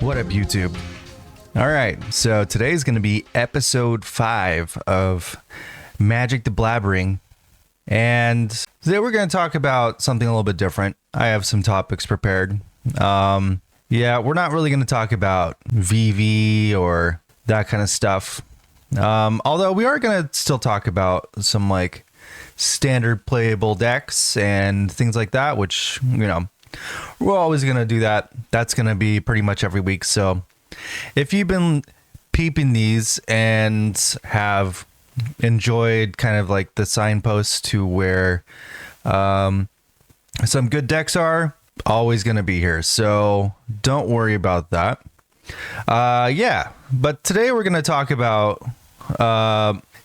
What up, YouTube? All right, so today's going to be episode 5 of Magic the Blabbering, and today we're going to talk about something a little bit different. I have some topics prepared. Yeah, we're not really going to talk about VV or that kind of stuff. Although we are going to still talk about some like standard playable decks and things like that, which, you know, we're always going to do that. That's going to be pretty much every week. So if you've been peeping these and have enjoyed kind of like the signposts to where some good decks are, always going to be here. So don't worry about that. Yeah, but today we're going to talk about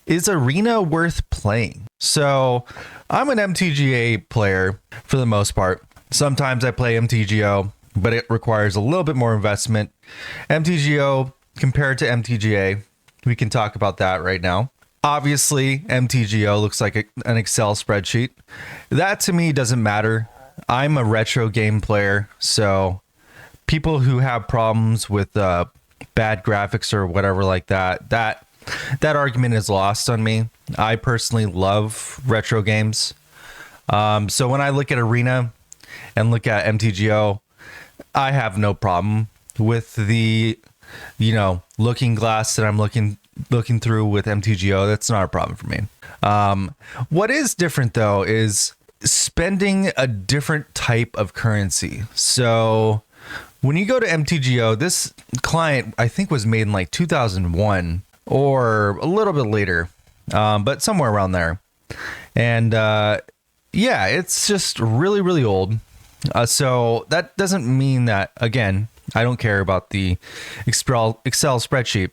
is Arena worth playing? So I'm an MTGA player for the most part. Sometimes I play MTGO, but it requires a little bit more investment. MTGO compared to MTGA, we can talk about that right now. Obviously, MTGO looks like an Excel spreadsheet. That to me doesn't matter. I'm a retro game player, so people who have problems with bad graphics or whatever like that argument is lost on me. I personally love retro games. So when I look at Arena and look at MTGO, I have no problem with the, you know, looking glass that I'm looking through with MTGO. That's not a problem for me. What is different though is spending a different type of currency. So when you go to MTGO, this client I think was made in like 2001 or a little bit later, but somewhere around there. And yeah, it's just really, really old. So that doesn't mean that, again, I don't care about the Excel spreadsheet.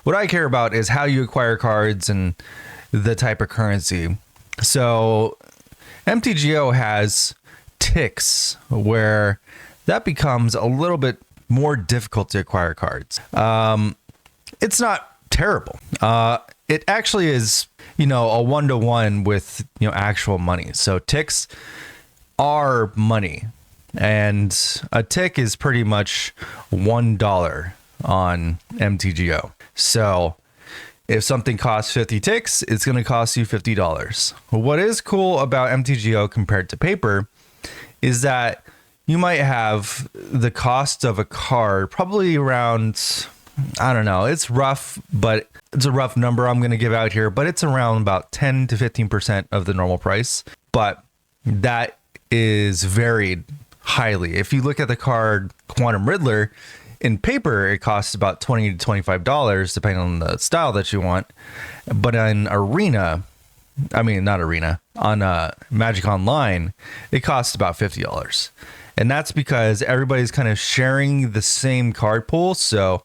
What I care about is how you acquire cards and the type of currency. So MTGO has ticks where that becomes a little bit more difficult to acquire cards. It's not terrible. It actually is, you know, a 1-to-1 with, you know, actual money. So ticks are money, and a tick is pretty much $1 on MTGO. So if something costs 50 ticks, it's going to cost you $50. What is cool about MTGO compared to paper is that you might have the cost of a card probably around, I don't know, it's rough, but it's a rough number I'm going to give out here, but it's around about 10 to 15% of the normal price. But that is varied highly. If you look at the card Quantum Riddler in paper, it costs about $20 to $25 depending on the style that you want. But in Arena, I mean, not Arena, on Magic Online, it costs about $50. And that's because everybody's kind of sharing the same card pool. So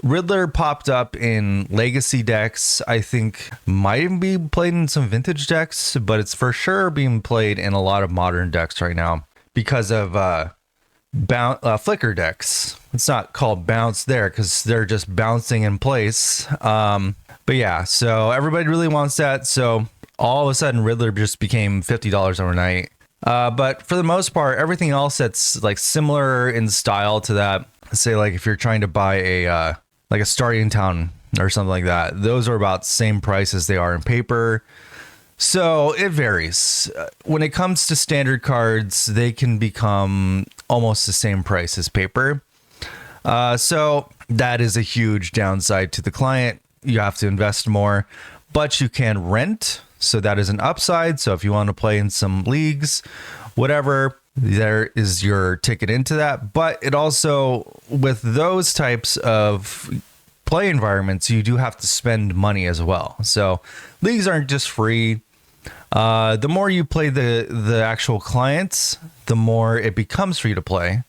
Riddler popped up in legacy decks. I think might be played in some vintage decks, but it's for sure being played in a lot of modern decks right now because of flicker decks. It's not called bounce there because they're just bouncing in place. But yeah, so everybody really wants that. So all of a sudden Riddler just became $50 overnight. But for the most part, everything else that's like similar in style to that, say like if you're trying to buy a like a Starting Town or something like that, those are about the same price as they are in paper. So it varies. When it comes to standard cards, they can become almost the same price as paper. So that is a huge downside to the client. You have to invest more, but you can rent. So that is an upside. So if you want to play in some leagues, whatever, there is your ticket into that. But it also, with those types of play environments, you do have to spend money as well. So leagues aren't just free. The more you play the actual clients, the more it becomes free to play.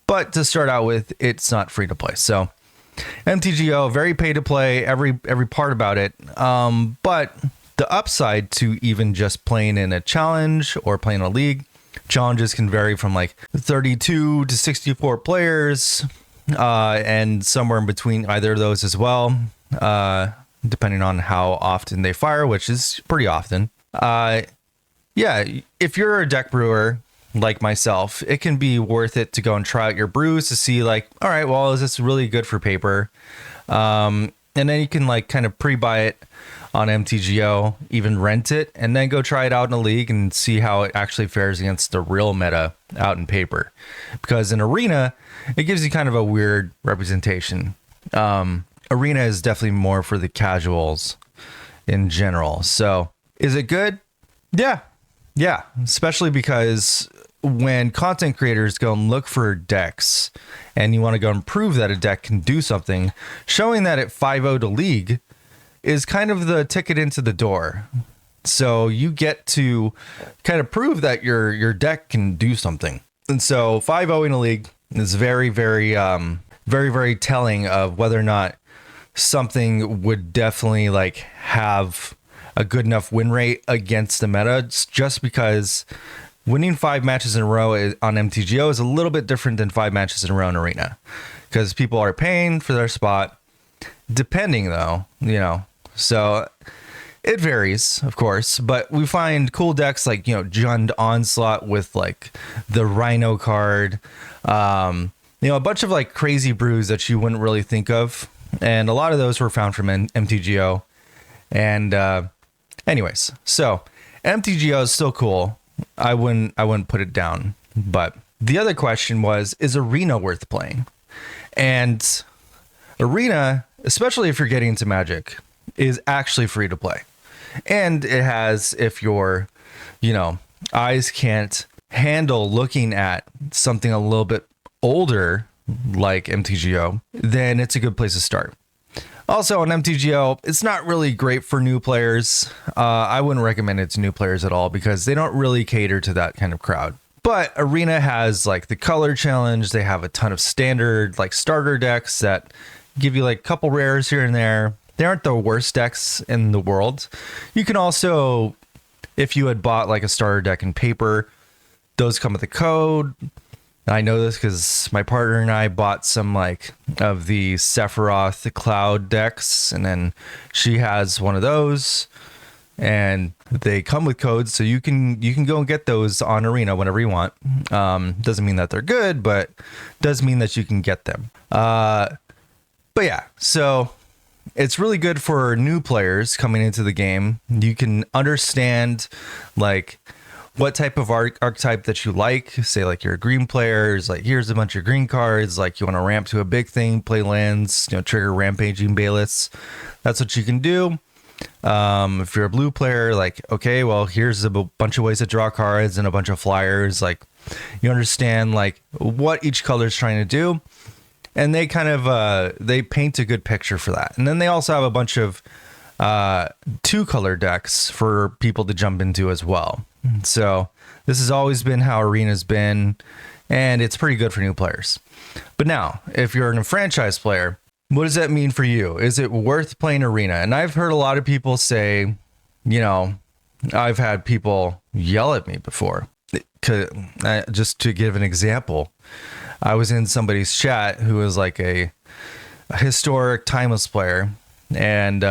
But to start out with, it's not free to play. So MTGO, very pay to play, every part about it. But the upside to even just playing in a challenge or playing a league, challenges can vary from like 32 to 64 players, and somewhere in between either of those as well, depending on how often they fire, which is pretty often. Yeah, if you're a deck brewer like myself, it can be worth it to go and try out your brews to see like, all right, well, is this really good for paper? And then you can like kind of pre-buy it on MTGO, even rent it, and then go try it out in a league and see how it actually fares against the real meta out in paper. Because in Arena, it gives you kind of a weird representation. Arena is definitely more for the casuals in general. So is it good? Yeah, especially because when content creators go and look for decks and you want to go and prove that a deck can do something, showing that it 5-0 to league is kind of the ticket into the door. So you get to kind of prove that your deck can do something. And so 5-0 in a league is very, very telling of whether or not something would definitely like have a good enough win rate against the meta. It's just because winning 5 matches in a row on MTGO is a little bit different than 5 matches in a row in Arena, because people are paying for their spot, depending though, so it varies, of course, but we find cool decks like, Jund Onslaught with like the Rhino card, a bunch of like crazy brews that you wouldn't really think of. And a lot of those were found from MTGO. And anyways, so MTGO is still cool. I wouldn't put it down. But the other question was, is Arena worth playing? And Arena, especially if you're getting into Magic, is actually free to play. And it has, if your, eyes can't handle looking at something a little bit older like MTGO, then it's a good place to start. Also on MTGO, it's not really great for new players. I wouldn't recommend it to new players at all because they don't really cater to that kind of crowd. But Arena has like the color challenge. They have a ton of standard like starter decks that give you like a couple rares here and there. They aren't the worst decks in the world. You can also, if you had bought like a starter deck in paper, those come with a code. I know this because my partner and I bought some like of the Sephiroth the Cloud decks, and then she has one of those, and they come with codes, so you can go and get those on Arena whenever you want. Doesn't mean that they're good, but does mean that you can get them. But yeah, so it's really good for new players coming into the game. You can understand like what type of archetype that you like. Say like you're a green player, is like here's a bunch of green cards, like you want to ramp to a big thing, play lands, trigger rampaging Bayless. That's what you can do. If you're a blue player, like, okay, well, here's a bunch of ways to draw cards and a bunch of flyers. Like you understand like what each color is trying to do. And they kind of they paint a good picture for that. And then they also have a bunch of 2-color decks for people to jump into as well. So this has always been how Arena's been, and it's pretty good for new players. But now, if you're a franchise player, what does that mean for you? Is it worth playing Arena? And I've heard a lot of people say, I've had people yell at me before. Just to give an example, I was in somebody's chat who was like a historic timeless player, and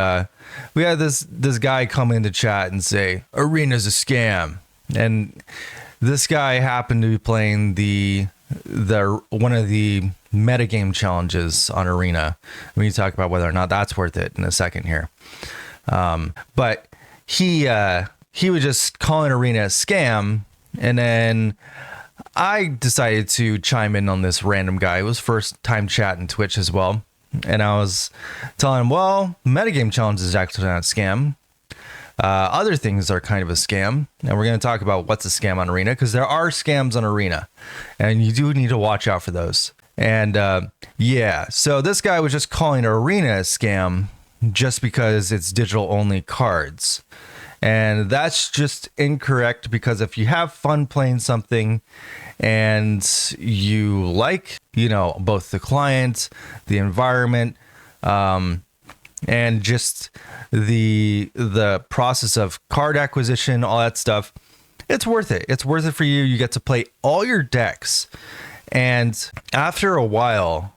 we had this guy come into chat and say Arena's a scam. And this guy happened to be playing the one of the metagame challenges on Arena. We need to talk about whether or not that's worth it in a second here. But he was just calling Arena a scam, and then I decided to chime in on this random guy. It was first time chatting Twitch as well. And I was telling him, well, metagame challenge is actually not a scam. Other things are kind of a scam. And we're going to talk about what's a scam on Arena, because there are scams on Arena and you do need to watch out for those. And yeah, so this guy was just calling Arena a scam just because it's digital only cards. And that's just incorrect, because if you have fun playing something and you like, both the client, the environment, and just the process of card acquisition, all that stuff, it's worth it. It's worth it for you. You get to play all your decks. And after a while,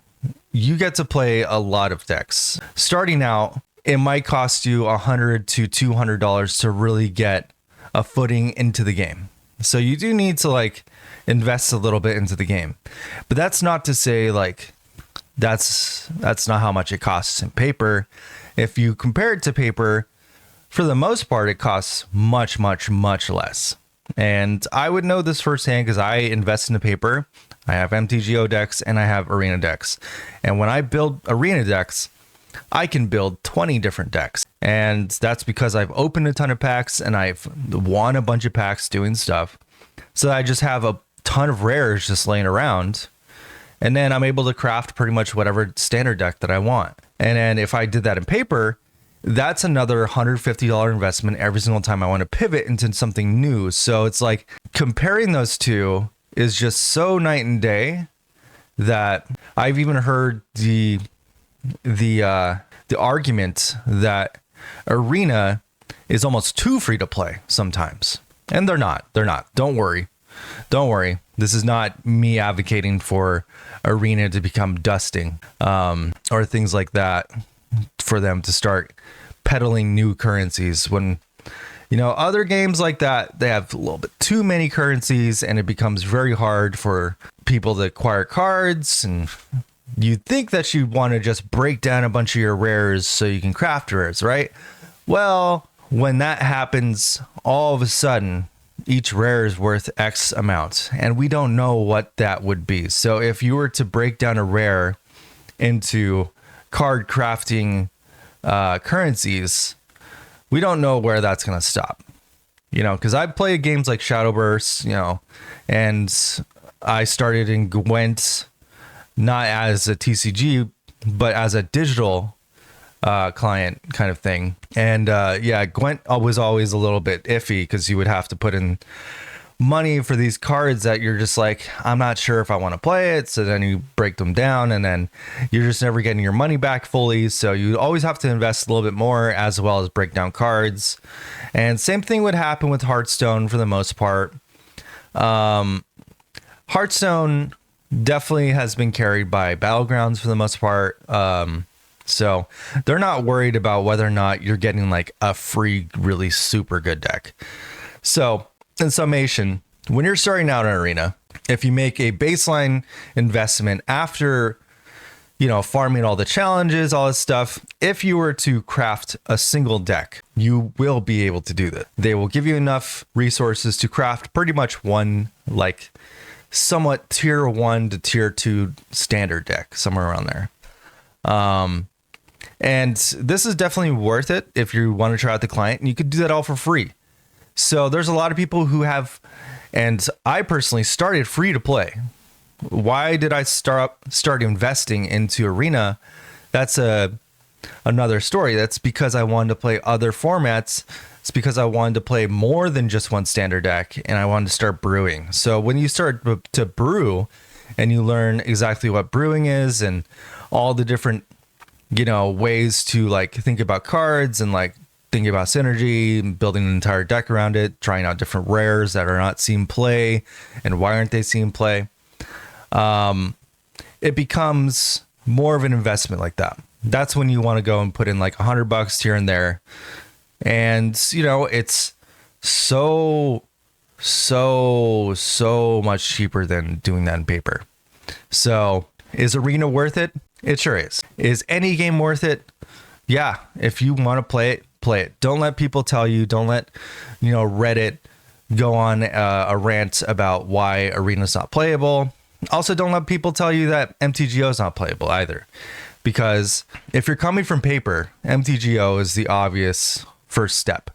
you get to play a lot of decks. Starting out, it might cost you $100 to $200 to really get a footing into the game. So you do need to like invest a little bit into the game. But that's not to say like that's not how much it costs in paper. If you compare it to paper, for the most part, it costs much, much, much less. And I would know this firsthand because I invest in the paper. I have MTGO decks and I have Arena decks. And when I build Arena decks, I can build 20 different decks. And that's because I've opened a ton of packs and I've won a bunch of packs doing stuff. So I just have a ton of rares just laying around. And then I'm able to craft pretty much whatever standard deck that I want. And then if I did that in paper, that's another $150 investment every single time I want to pivot into something new. So it's like comparing those two is just so night and day that I've even heard the argument that Arena is almost too free to play sometimes. And they're not. Don't worry. This is not me advocating for Arena to become dusting or things like that, for them to start peddling new currencies when, you know, other games like that, they have a little bit too many currencies and it becomes very hard for people to acquire cards. And you think that you want to just break down a bunch of your rares so you can craft rares, right? Well, when that happens, all of a sudden each rare is worth X amount and we don't know what that would be. So if you were to break down a rare into card crafting currencies, we don't know where that's going to stop, you know, because I play games like Shadowburst, you know, and I started in Gwent not as a TCG but as a digital client kind of thing. And yeah, Gwent was always a little bit iffy because you would have to put in money for these cards that you're just like, I'm not sure if I want to play it. So then you break them down and then you're just never getting your money back fully. So you always have to invest a little bit more as well as break down cards. And same thing would happen with Hearthstone for the most part. Hearthstone definitely has been carried by Battlegrounds for the most part. So they're not worried about whether or not you're getting like a free, really super good deck. So in summation, when you're starting out in Arena, if you make a baseline investment after, you know, farming all the challenges, all this stuff, if you were to craft a single deck, you will be able to do that. They will give you enough resources to craft pretty much one, like somewhat tier 1 to tier 2 standard deck, somewhere around there. And this is definitely worth it if you want to try out the client, and you could do that all for free. So there's a lot of people who have, and I personally started free to play. Why did I start investing into Arena? That's another story. That's because I wanted to play other formats. It's because I wanted to play more than just one standard deck, and I wanted to start brewing. So when you start to brew and you learn exactly what brewing is and all the different, you know, ways to like think about cards and like thinking about synergy, building an entire deck around it, trying out different rares that are not seen play and why aren't they seen play, it becomes more of an investment like that. That's when you want to go and put in like $100 here and there. And, you know, it's so much cheaper than doing that in paper. So is Arena worth it? It sure is. Is any game worth it? Yeah. If you want to play it, play it. Don't let people tell you. Don't let, you know, Reddit go on a rant about why Arena's not playable. Also, don't let people tell you that MTGO is not playable either. Because if you're coming from paper, MTGO is the obvious first step.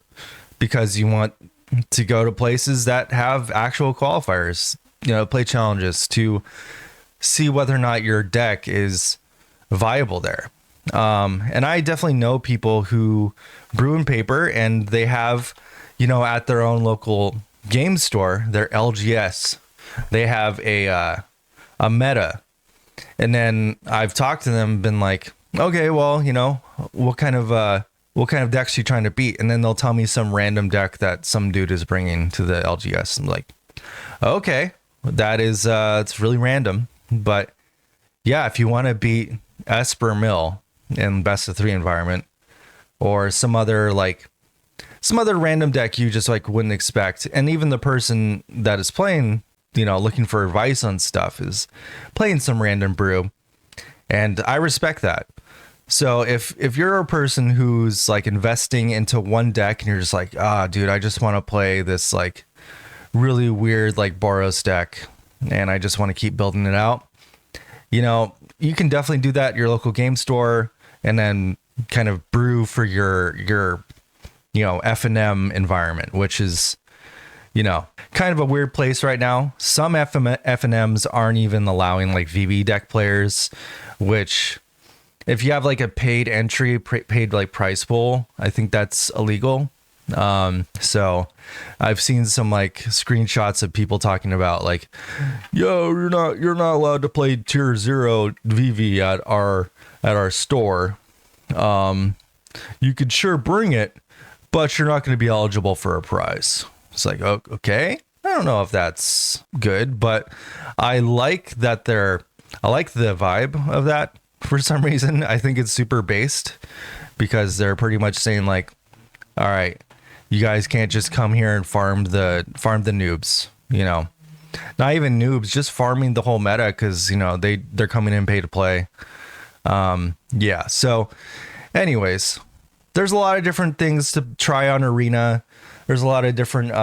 Because you want to go to places that have actual qualifiers, you know, play challenges to see whether or not your deck is viable there. And I definitely know people who brew in paper and they have, you know, at their own local game store, their LGS, they have a meta. And then I've talked to them, been like, okay, well, you know, what kind of decks are you trying to beat? And then they'll tell me some random deck that some dude is bringing to the LGS. I'm like, okay, that is, it's really random. But yeah, if you want to beat Esper Mill in best of 3 environment or some other like some other random deck you just like wouldn't expect. And even the person that is playing, looking for advice on stuff is playing some random brew. And I respect that. So if you're a person who's like investing into one deck and you're just like, dude, I just want to play this like really weird like BOROS deck and I just want to keep building it out, you can definitely do that at your local game store and then kind of brew for your F&M environment, which is, kind of a weird place right now. Some F&Ms aren't even allowing like VV deck players, which if you have like a paid entry, paid like price pool, I think that's illegal. So I've seen some like screenshots of people talking about like, yo, you're not allowed to play tier 0 VV at our store. You could sure bring it, but you're not going to be eligible for a prize. It's like, oh, okay. I don't know if that's good, but I like that I like the vibe of that for some reason. I think it's super based because they're pretty much saying like, all right, you guys can't just come here and farm the noobs, not even noobs, just farming the whole meta. Cause they're coming in pay to play. Yeah. So anyways, there's a lot of different things to try on Arena. There's a lot of different,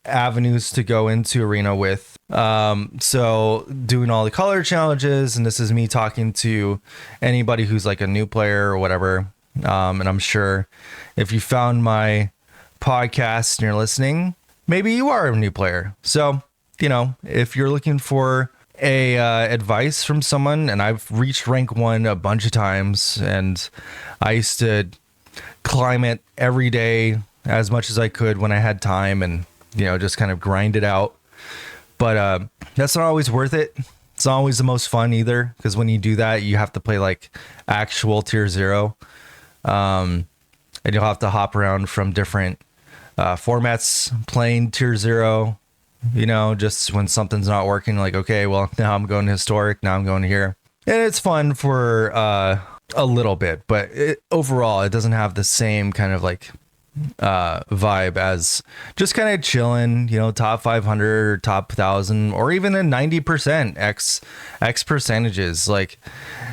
avenues to go into Arena with. So doing all the color challenges, and this is me talking to anybody who's like a new player or whatever. And I'm sure if you found my podcast and you're listening, maybe you are a new player. So, if you're looking for a advice from someone, and I've reached rank 1 a bunch of times, and I used to climb it every day as much as I could when I had time, and just kind of grind it out. But that's not always worth it. It's not always the most fun either, because when you do that, you have to play like actual tier 0, and you'll have to hop around from different formats playing tier 0. Just when something's not working, like, okay, well, now I'm going to historic, now I'm going here, and it's fun for a little bit, but overall it doesn't have the same kind of like vibe as just kind of chilling, top 500 or top 1000 or even a 90% X percentages. Like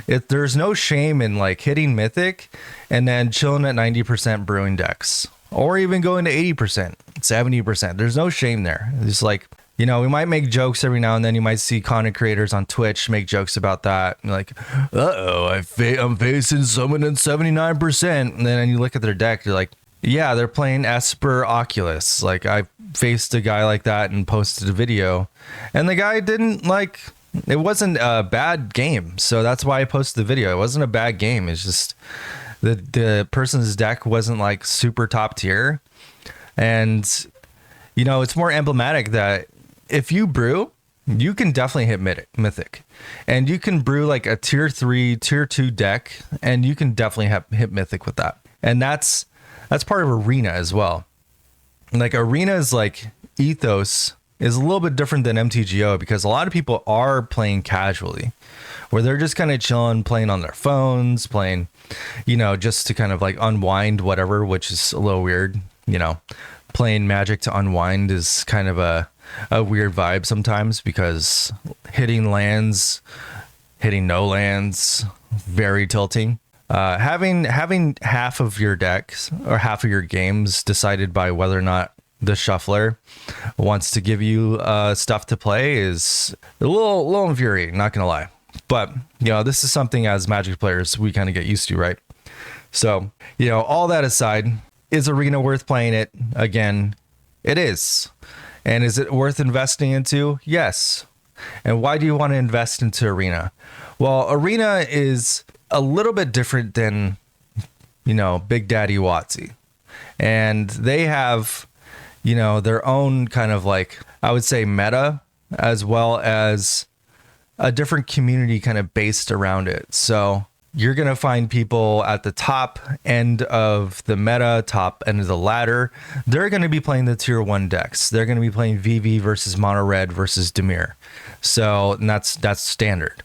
there's no shame in like hitting mythic and then chilling at 90% brewing decks, or even going to 80%, 70%. There's no shame there. It's like, we might make jokes every now and then. You might see content creators on Twitch make jokes about that. And like, I'm facing someone at 79%. And then you look at their deck, you're like, yeah, they're playing Esper Oculus. Like, I faced a guy like that and posted a video, and the guy didn't like, it wasn't a bad game. So that's why I posted the video. It wasn't a bad game. It's just the person's deck wasn't like super top tier. And, it's more emblematic that if you brew, you can definitely hit mythic, and you can brew like a tier 3, tier 2 deck, and you can definitely hit mythic with that. And that's part of Arena as well. Like Arena's like ethos is a little bit different than MTGO, because a lot of people are playing casually, where they're just kind of chilling, playing on their phones, playing, just to kind of like unwind, whatever, which is a little weird. Playing Magic to unwind is kind of a weird vibe sometimes, because hitting lands, hitting no lands, very tilting. Having half of your decks or half of your games decided by whether or not the shuffler wants to give you stuff to play is a little infuriating, not gonna lie. But this is something as Magic players we kind of get used to, right? So all that aside, is Arena worth playing it? Again, it is. And is it worth investing into? Yes. And why do you want to invest into Arena? Well, Arena is a little bit different than, Big Daddy WotC. And they have, their own kind of like, I would say, meta, as well as a different community kind of based around it. So you're going to find people at the top end of the meta, top end of the ladder. They're going to be playing the tier 1 decks. They're going to be playing VV versus Mono Red versus Dimir. So and that's standard.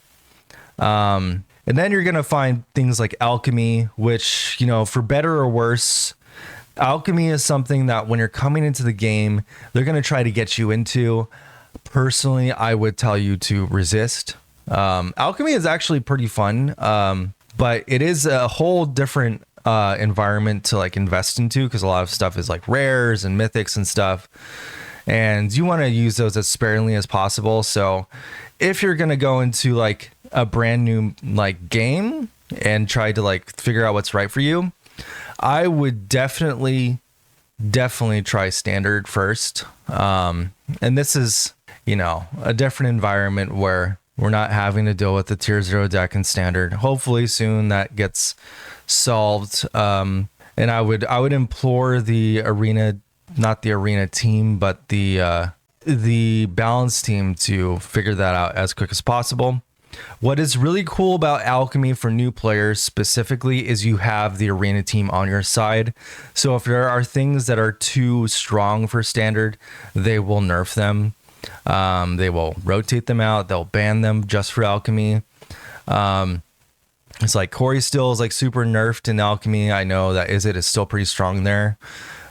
And then you're going to find things like Alchemy, which, for better or worse, Alchemy is something that when you're coming into the game, they're going to try to get you into. Personally, I would tell you to resist. Alchemy is actually pretty fun, but it is a whole different environment to like invest into, because a lot of stuff is like rares and mythics and stuff, and you want to use those as sparingly as possible. So if you're going to go into like a brand new like game and try to like figure out what's right for you, I would definitely try standard first. And this is, you know, a different environment where we're not having to deal with the tier 0 deck in standard. Hopefully soon that gets solved. And I would implore the arena, not the arena team, but the balance team to figure that out as quick as possible. What is really cool about Alchemy for new players specifically is you have the arena team on your side. So if there are things that are too strong for standard, they will nerf them. They will rotate them out. They'll ban them just for Alchemy. It's like Corey still is like super nerfed in Alchemy. I know that Izzet is still pretty strong there.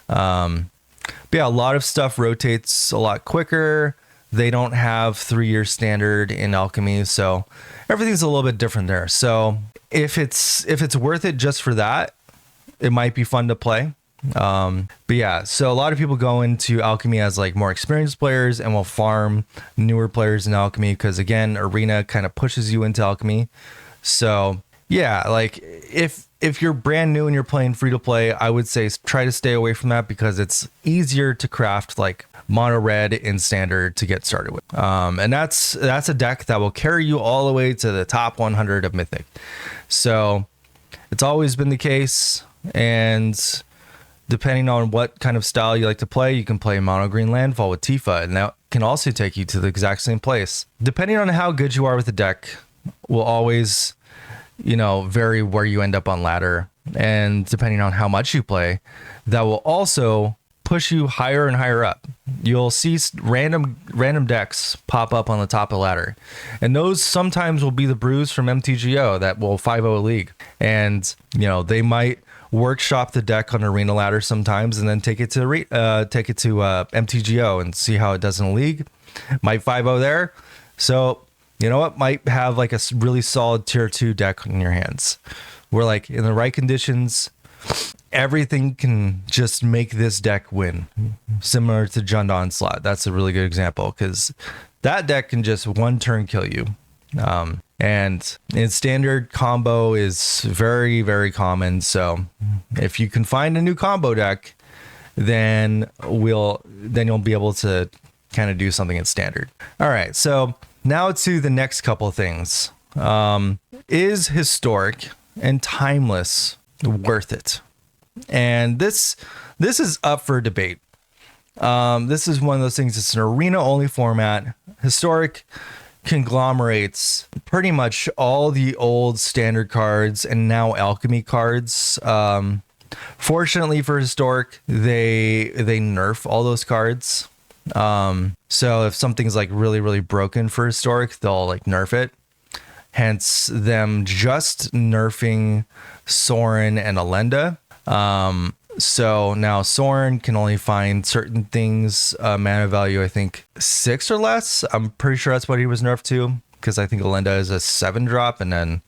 But yeah, a lot of stuff rotates a lot quicker. They don't have 3-year standard in Alchemy, so everything's a little bit different there. So if it's worth it just for that, it might be fun to play. But yeah, so a lot of people go into Alchemy as like more experienced players and will farm newer players in Alchemy, because again, Arena kind of pushes you into Alchemy. So yeah, like if you're brand new and you're playing free to play, I would say try to stay away from that, because it's easier to craft like mono red in standard to get started with. And that's a deck that will carry you all the way to the top 100 of Mythic. So it's always been the case. And depending on what kind of style you like to play, you can play mono green landfall with Tifa, and that can also take you to the exact same place. Depending on how good you are with the deck will always, you know, vary where you end up on ladder, and depending on how much you play, that will also push you higher and higher up. You'll see random decks pop up on the top of the ladder, and those sometimes will be the brews from MTGO that will 5-0 a league, and you know, they might workshop the deck on arena ladder sometimes and then take it to MTGO and see how it does in a league. Might 5-0 there, so you know what, might have like a really solid tier 2 deck in your hands, where like in the right conditions, everything can just make this deck win. Similar to Jund Onslaught. That's a really good example, because that deck can just one turn kill you. And in standard, combo is very, very common. So if you can find a new combo deck, then you'll be able to kind of do something in standard. All right, so now to the next couple of things. Is historic and timeless worth it? And this is up for debate. This is one of those things. It's an arena only format. Historic conglomerates pretty much all the old standard cards and now alchemy cards. Fortunately for historic, they nerf all those cards. So if something's like really, really broken for historic, they'll like nerf it. Hence them just nerfing Sorin and Alenda. So now Sorin can only find certain things, mana value, I think 6 or less. I'm pretty sure that's what he was nerfed to, because I think Alenda is a 7-drop, and then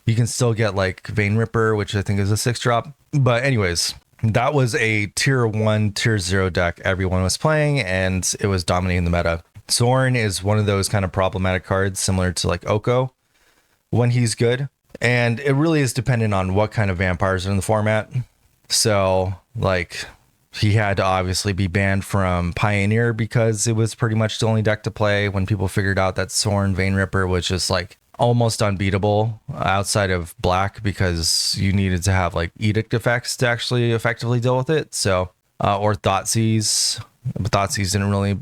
you can still get like Vein Ripper, which I think is a 6-drop. But anyways, that was a tier 1, tier 0 deck everyone was playing, and it was dominating the meta. Sorin is one of those kind of problematic cards, similar to like Oko when he's good. And it really is dependent on what kind of vampires are in the format. So like he had to obviously be banned from Pioneer because it was pretty much the only deck to play when people figured out that Sorin Vein Ripper was just like almost unbeatable outside of black, because you needed to have like edict effects to actually effectively deal with it. So or Thoughtseize, but Thoughtseize didn't really,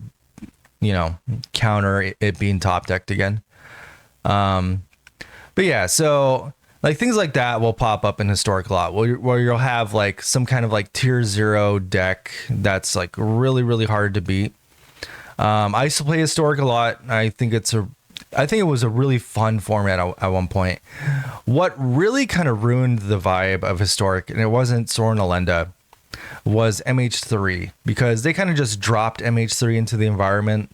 you know, counter it being top decked again. But yeah, so like things like that will pop up in historic a lot, where you'll have like some kind of like tier 0 deck that's like really, really hard to beat. I used to play historic a lot. I think it was a really fun format at one point. What really kind of ruined the vibe of historic, and it wasn't Sorin Alenda, was MH3, because they kind of just dropped MH3 into the environment.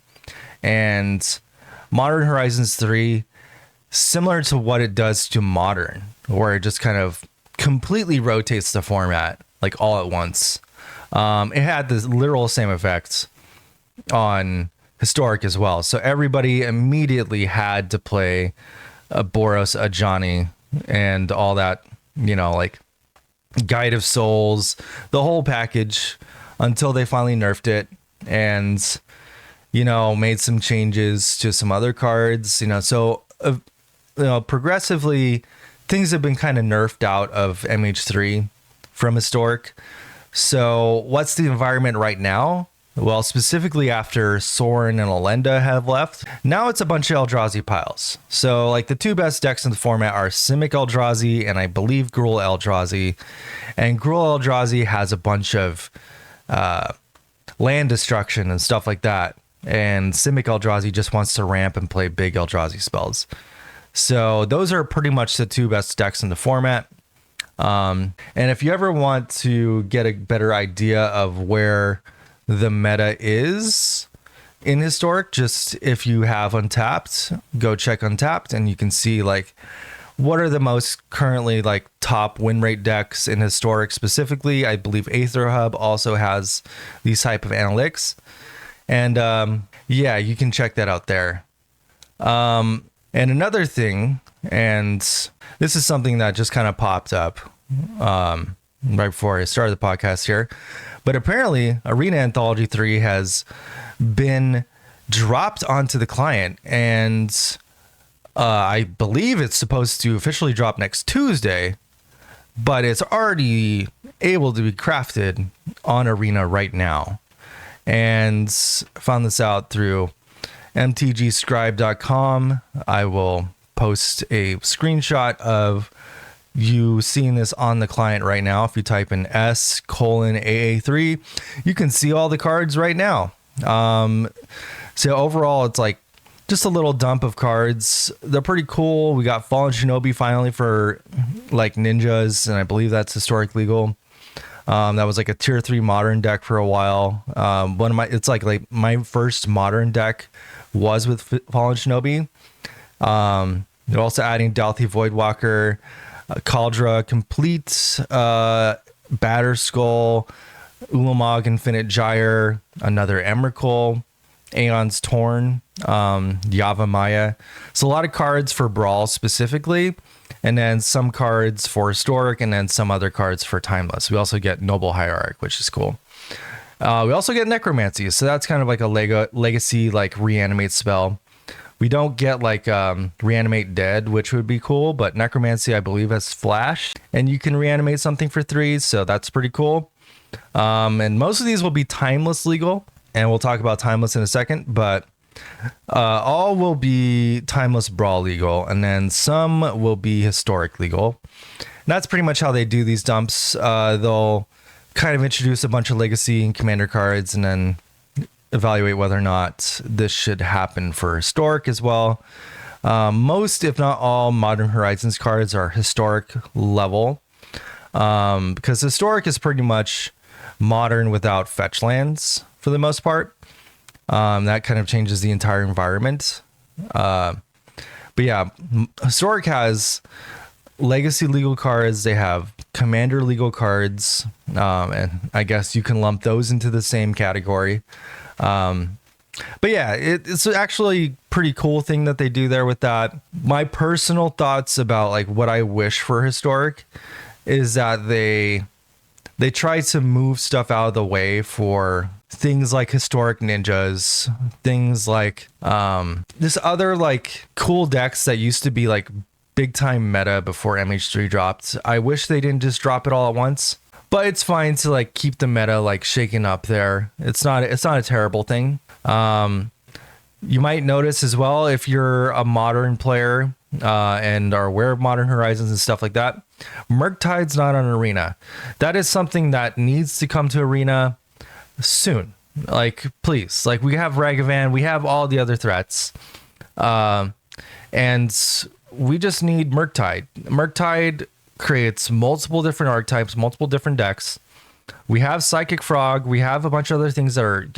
And Modern Horizons 3, similar to what it does to Modern, where it just kind of completely rotates the format like all at once. It had the literal same effects on Historic as well. So everybody immediately had to play a BOROS, a Johnny, and all that, you know, like Guide of Souls, the whole package, until they finally nerfed it and, you know, made some changes to some other cards, you know. So, you know, progressively things have been kind of nerfed out of MH3 from Historic. So what's the environment right now? Well, specifically after Sorin and Alenda have left, now it's a bunch of Eldrazi piles. So like the two best decks in the format are SIMIC Eldrazi and I believe Gruul Eldrazi. And Gruul Eldrazi has a bunch of land destruction and stuff like that. And SIMIC Eldrazi just wants to ramp and play big Eldrazi spells. So those are pretty much the two best decks in the format. And if you ever want to get a better idea of where the meta is in Historic, just if you have Untapped, go check Untapped and you can see like what are the most currently like top win rate decks in Historic. Specifically, I believe Aether Hub also has these type of analytics, and yeah, you can check that out there. And another thing, and this is something that just kind of popped up right before I started the podcast here, but apparently Arena Anthology 3 has been dropped onto the client, and I believe it's supposed to officially drop next Tuesday, but it's already able to be crafted on Arena right now. And found this out through mtgscribe.com. I will post a screenshot of you seeing this on the client right now. If you type in S:AA3, you can see all the cards right now. So overall, it's like just a little dump of cards. They're pretty cool. We got Fallen Shinobi finally for like ninjas, and I believe that's Historic legal. That was like a tier 3 modern deck for a while. It's like my first modern deck was with Fallen Shinobi. They're also adding Dalthy Voidwalker, Kaldra Complete, Batter Skull, Ulamog Infinite Gyre, another Emrakul, Aeon's Torn, Yava Maya. So a lot of cards for Brawl specifically, and then some cards for Historic, and then some other cards for Timeless. We also get Noble Hierarch, which is cool. We also get Necromancy, so that's kind of like a legacy like reanimate spell. We don't get like Reanimate Dead, which would be cool, but Necromancy, I believe, has Flash, and you can reanimate something for 3, so that's pretty cool. And most of these will be Timeless legal, and we'll talk about Timeless in a second, but all will be Timeless Brawl legal, and then some will be Historic legal. And that's pretty much how they do these dumps. They'll kind of introduce a bunch of Legacy and Commander cards, and then evaluate whether or not this should happen for Historic as well. Most, if not all, Modern Horizons cards are Historic level, because Historic is pretty much Modern without fetch lands for the most part. That kind of changes the entire environment. But yeah, Historic has Legacy legal cards. They have Commander legal cards, and I guess you can lump those into the same category. But yeah, it's actually pretty cool thing that they do there with that. My personal thoughts about like what I wish for Historic is that they try to move stuff out of the way for things like Historic Ninjas, things like this other like cool decks that used to be like big time meta before MH3 dropped. I wish they didn't just drop it all at once. But it's fine to like keep the meta like shaken up there. It's not a terrible thing. You might notice as well, if you're a modern player and are aware of Modern Horizons and stuff like that, Murktide's not on Arena. That is something that needs to come to Arena soon. Like, please. Like, we have Ragavan, we have all the other threats. And we just need Murktide. Murktide creates multiple different archetypes, multiple different decks. We have Psychic Frog. We have a bunch of other things that are,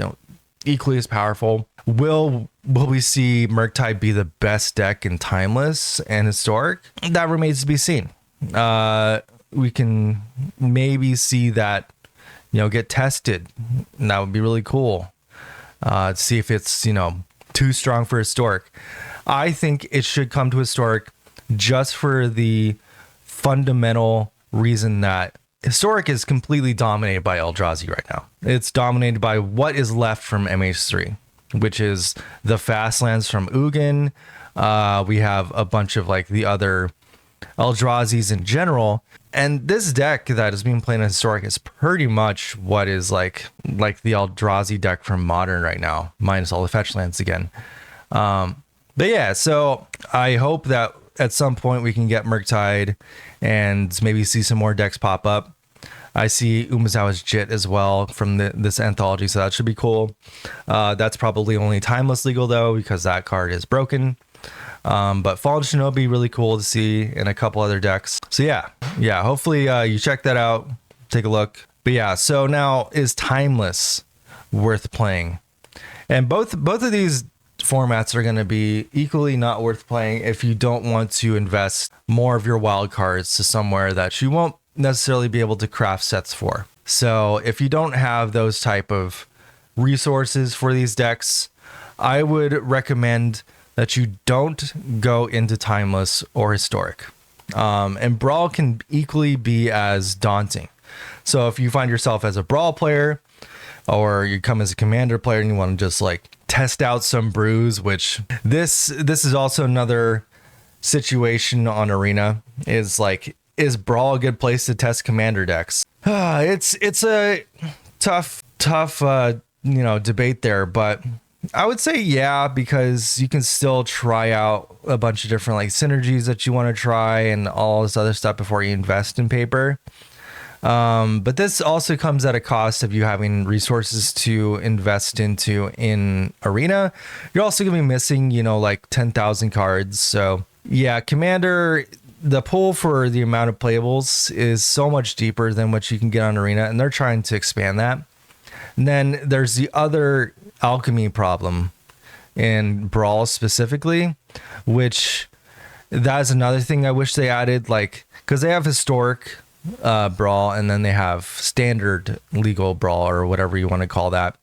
equally as powerful. Will we see Murktide be the best deck in Timeless and Historic? That remains to be seen. We can maybe see that, get tested. And that would be really cool. To see if it's, too strong for Historic. I think it should come to Historic just for the fundamental reason that Historic is completely dominated by Eldrazi right now. It's dominated by what is left from MH3, which is the fast lands from Ugin. We have a bunch of like the other Eldrazi's in general. And this deck that is being played in Historic is pretty much what is like the Eldrazi deck from Modern right now, minus all the fetch lands again. But yeah, so I hope that at some point we can get Murktide and maybe see some more decks pop up. I see Umezawa's Jit as well from this anthology, so that should be cool. That's probably only Timeless legal though, because that card is broken. But Fallen Shinobi, really cool to see, and a couple other decks. So yeah, hopefully you check that out, take a look. But yeah, so now is Timeless worth playing? And both of these formats are going to be equally not worth playing if you don't want to invest more of your wild cards to somewhere that you won't necessarily be able to craft sets for. So if you don't have those type of resources for these decks, I would recommend that you don't go into Timeless or Historic. And Brawl can equally be as daunting. So if you find yourself as a Brawl player, or you come as a Commander player and you want to just like test out some brews, which this is also another situation on Arena, is Brawl a good place to test Commander decks? It's a tough debate there, but I would say yeah, because you can still try out a bunch of different like synergies that you want to try and all this other stuff before you invest in paper. But this also comes at a cost of you having resources to invest into in Arena. You're also going to be missing, like 10,000 cards. So yeah, Commander, the pool for the amount of playables is so much deeper than what you can get on Arena, and they're trying to expand that. And then there's the other alchemy problem in Brawl specifically, which that is another thing I wish they added, like, because they have Historic Brawl and then they have standard legal Brawl, or whatever you want to call that,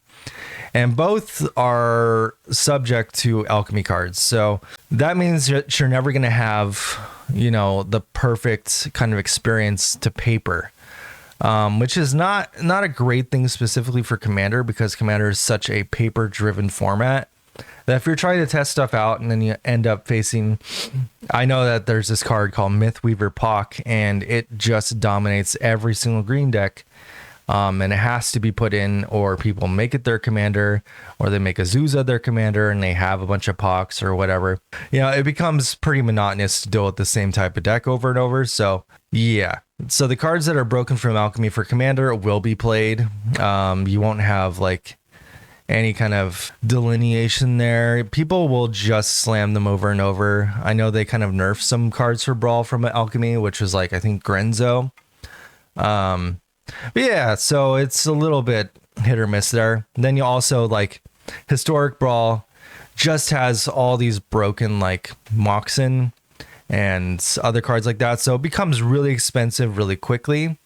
and both are subject to alchemy cards. So that means that you're never going to have the perfect kind of experience to paper, which is not a great thing specifically for Commander, because Commander is such a paper driven format that if you're trying to test stuff out and then you end up facing, I know that there's this card called Mythweaver Pock, and it just dominates every single green deck. And it has to be put in, or people make it their Commander, or they make Azusa their Commander and they have a bunch of Pocks or whatever. It becomes pretty monotonous to deal with the same type of deck over and over. So yeah. So the cards that are broken from Alchemy for Commander will be played. You won't have like any kind of delineation there. People will just slam them over and over. I know they kind of nerfed some cards for Brawl from Alchemy, which was like, I think, Grenzo. But yeah, so it's a little bit hit or miss there. Then you also like Historic Brawl just has all these broken like Moxen and other cards like that. So it becomes really expensive really quickly.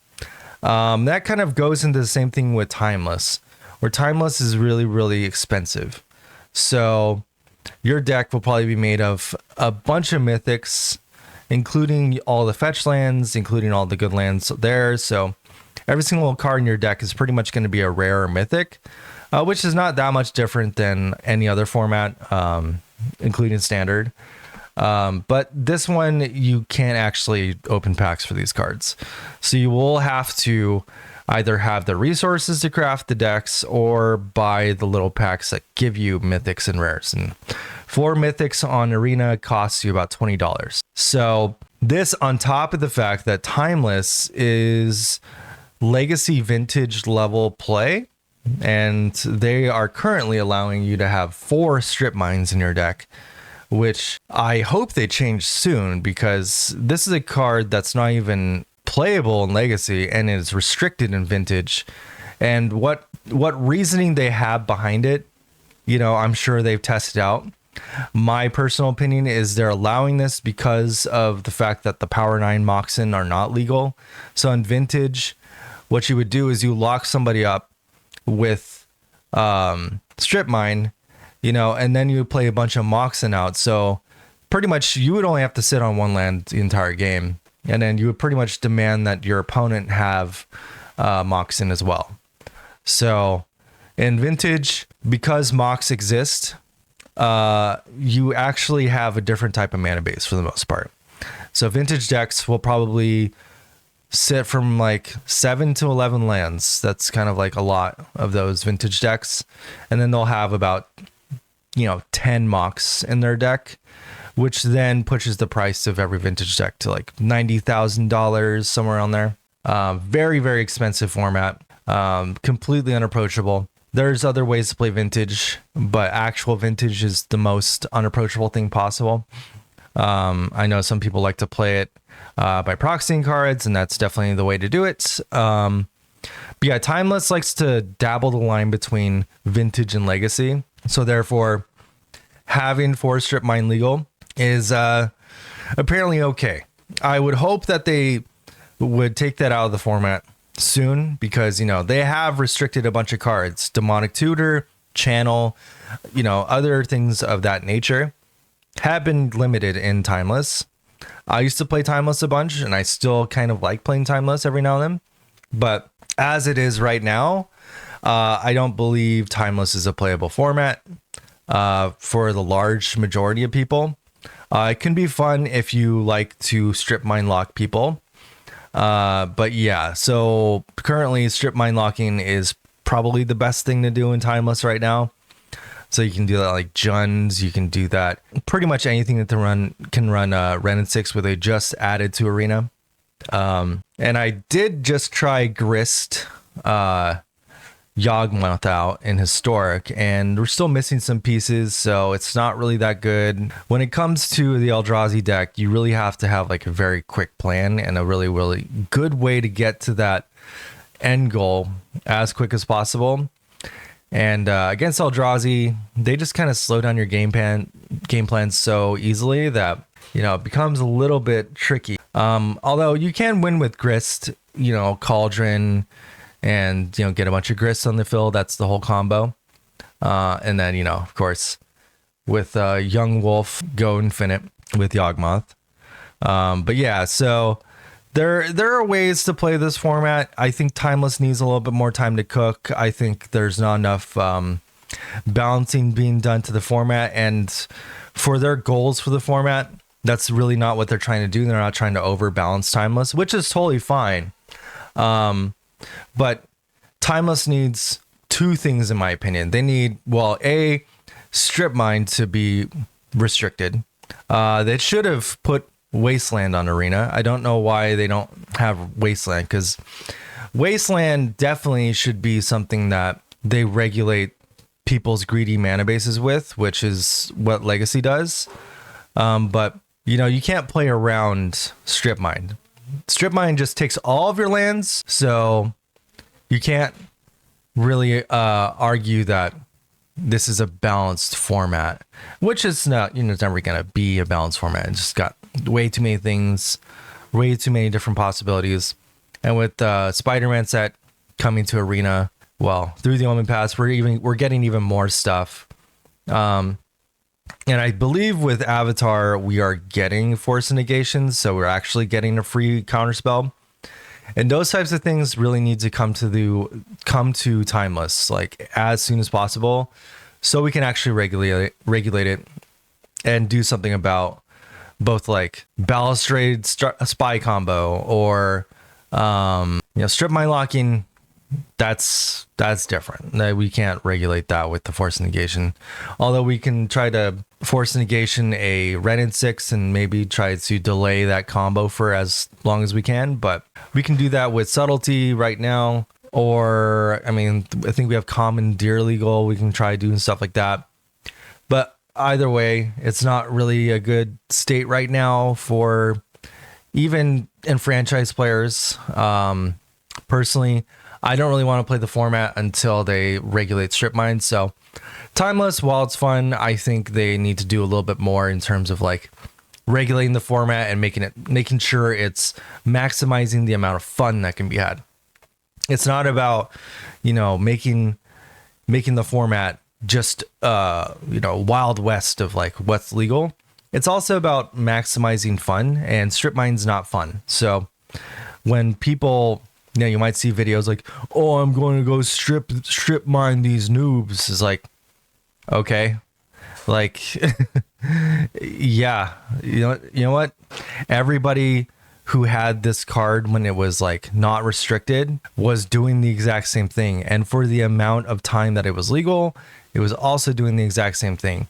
That kind of goes into the same thing with Timeless, where Timeless is really, really expensive. So your deck will probably be made of a bunch of mythics, including all the fetch lands, including all the good lands there. So every single card in your deck is pretty much going to be a rare or mythic, which is not that much different than any other format, including standard. But this one, you can't actually open packs for these cards. So you will have to either have the resources to craft the decks or buy the little packs that give you mythics and rares. And 4 mythics on Arena costs you about $20. So this, on top of the fact that Timeless is legacy vintage level play, and they are currently allowing you to have 4 strip mines in your deck, which I hope they change soon, because this is a card that's not even playable in Legacy and is restricted in Vintage. And what reasoning they have behind it, you know, I'm sure they've tested out. My personal opinion is they're allowing this because of the fact that the Power 9 Moxen are not legal. So in Vintage, what you would do is you lock somebody up with Strip Mine, you know, and then you play a bunch of Moxen out. So pretty much you would only have to sit on one land the entire game. And then you would pretty much demand that your opponent have Moxen as well. So in Vintage, because Mox exist, you actually have a different type of mana base for the most part. So Vintage decks will probably sit from like 7 to 11 lands. That's kind of like a lot of those Vintage decks. And then they'll have about, you know, 10 Mox in their deck, which then pushes the price of every Vintage deck to like $90,000, somewhere on there. Very, very expensive format. Completely unapproachable. There's other ways to play Vintage, but actual Vintage is the most unapproachable thing possible. I know some people like to play it by proxying cards, and that's definitely the way to do it. But yeah, Timeless likes to dabble the line between Vintage and Legacy. So therefore, having Forest Strip Mine legal is apparently okay. I would hope that they would take that out of the format soon, because, you know, they have restricted a bunch of cards, Demonic Tutor, Channel, you know, other things of that nature have been limited in Timeless. I used to play Timeless a bunch, and I still kind of like playing Timeless every now and then, but as it is right now, I don't believe Timeless is a playable format for the large majority of people. It can be fun if you like to strip mine lock people. But yeah, so currently Strip Mine locking is probably the best thing to do in Timeless right now. So you can do that like Juns, you can do that pretty much anything that can run Ren and 6 where they just added to Arena. And I did just try Grist Yawgmoth out in Historic, and we're still missing some pieces, so it's not really that good. When it comes to the Eldrazi deck, you really have to have like a very quick plan and a really, really good way to get to that end goal as quick as possible. And against Eldrazi, they just kind of slow down your game plan so easily that, you know, it becomes a little bit tricky. Although you can win with Grist, you know, Cauldron, and, you know, get a bunch of Grists on the field. That's the whole combo. And then, you know, of course, with Young Wolf, go infinite with Yawgmoth. But yeah, so there are ways to play this format. I think Timeless needs a little bit more time to cook. I think there's not enough balancing being done to the format. And for their goals for the format, that's really not what they're trying to do. They're not trying to overbalance Timeless, which is totally fine. But Timeless needs two things, in my opinion. They need, well, A, Strip Mine to be restricted. They should have put Wasteland on Arena. I don't know why they don't have Wasteland, because Wasteland definitely should be something that they regulate people's greedy mana bases with, which is what Legacy does. But, you know, you can't play around Strip Mine. Strip Mine just takes all of your lands, so you can't really argue that this is a balanced format, which is not, you know, it's never going to be a balanced format. It's just got way too many things, way too many different possibilities. And with Spider-Man set coming to Arena, well, through the Omen Pass, we're getting even more stuff. And I believe with Avatar, we are getting Force Negations, so we're actually getting a free counterspell. And those types of things really need to come to Timeless, like as soon as possible, so we can actually regulate it and do something about both like Balustrade Spy combo or you know, Strip Mine locking. That's different. We can't regulate that with the Force Negation. Although we can try to Force Negation a Ren and 6 and maybe try to delay that combo for as long as we can. But we can do that with Subtlety right now. Or, I mean, I think we have Commandeer legal. We can try doing stuff like that. But either way, it's not really a good state right now for even in franchise players. Personally, I don't really want to play the format until they regulate strip mines. So Timeless, while it's fun, I think they need to do a little bit more in terms of like regulating the format and making sure it's maximizing the amount of fun that can be had. It's not about, making the format just wild west of like what's legal. It's also about maximizing fun, and strip mine's not fun. So when people, you might see videos like, oh, I'm going to go strip mine these noobs. It's like, okay, like, yeah, you know what? Everybody who had this card when it was like not restricted was doing the exact same thing. And for the amount of time that it was legal, it was also doing the exact same thing.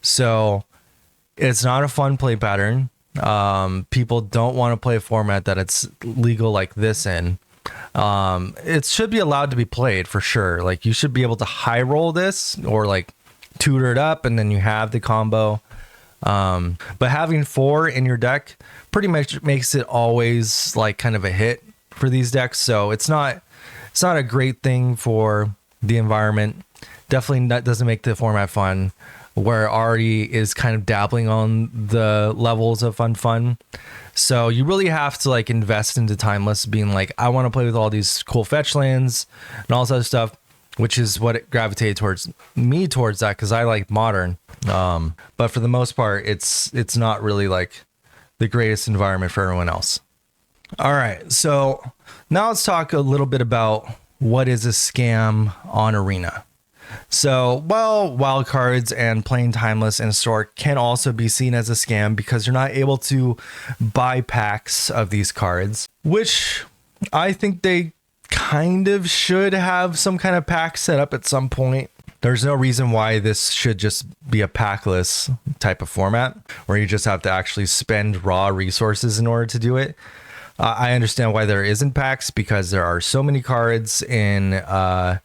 So it's not a fun play pattern. People don't want to play a format that it's legal like this in. It should be allowed to be played for sure. Like you should be able to high roll this or like tutor it up and then you have the combo. But having 4 in your deck pretty much makes it always like kind of a hit for these decks. So it's not a great thing for the environment. Definitely that doesn't make the format fun, where already is kind of dabbling on the levels of fun. So you really have to like invest into Timeless, being like, I want to play with all these cool fetch lands and all this other stuff, which is what it gravitated towards that, because I like modern. But for the most part, it's not really like the greatest environment for everyone else. All right, so now let's talk a little bit about what is a scam on Arena. So, well, wildcards and playing Timeless and Historic can also be seen as a scam because you're not able to buy packs of these cards, which I think they kind of should have some kind of pack set up at some point. There's no reason why this should just be a packless type of format where you just have to actually spend raw resources in order to do it. I understand why there isn't packs, because there are so many cards in the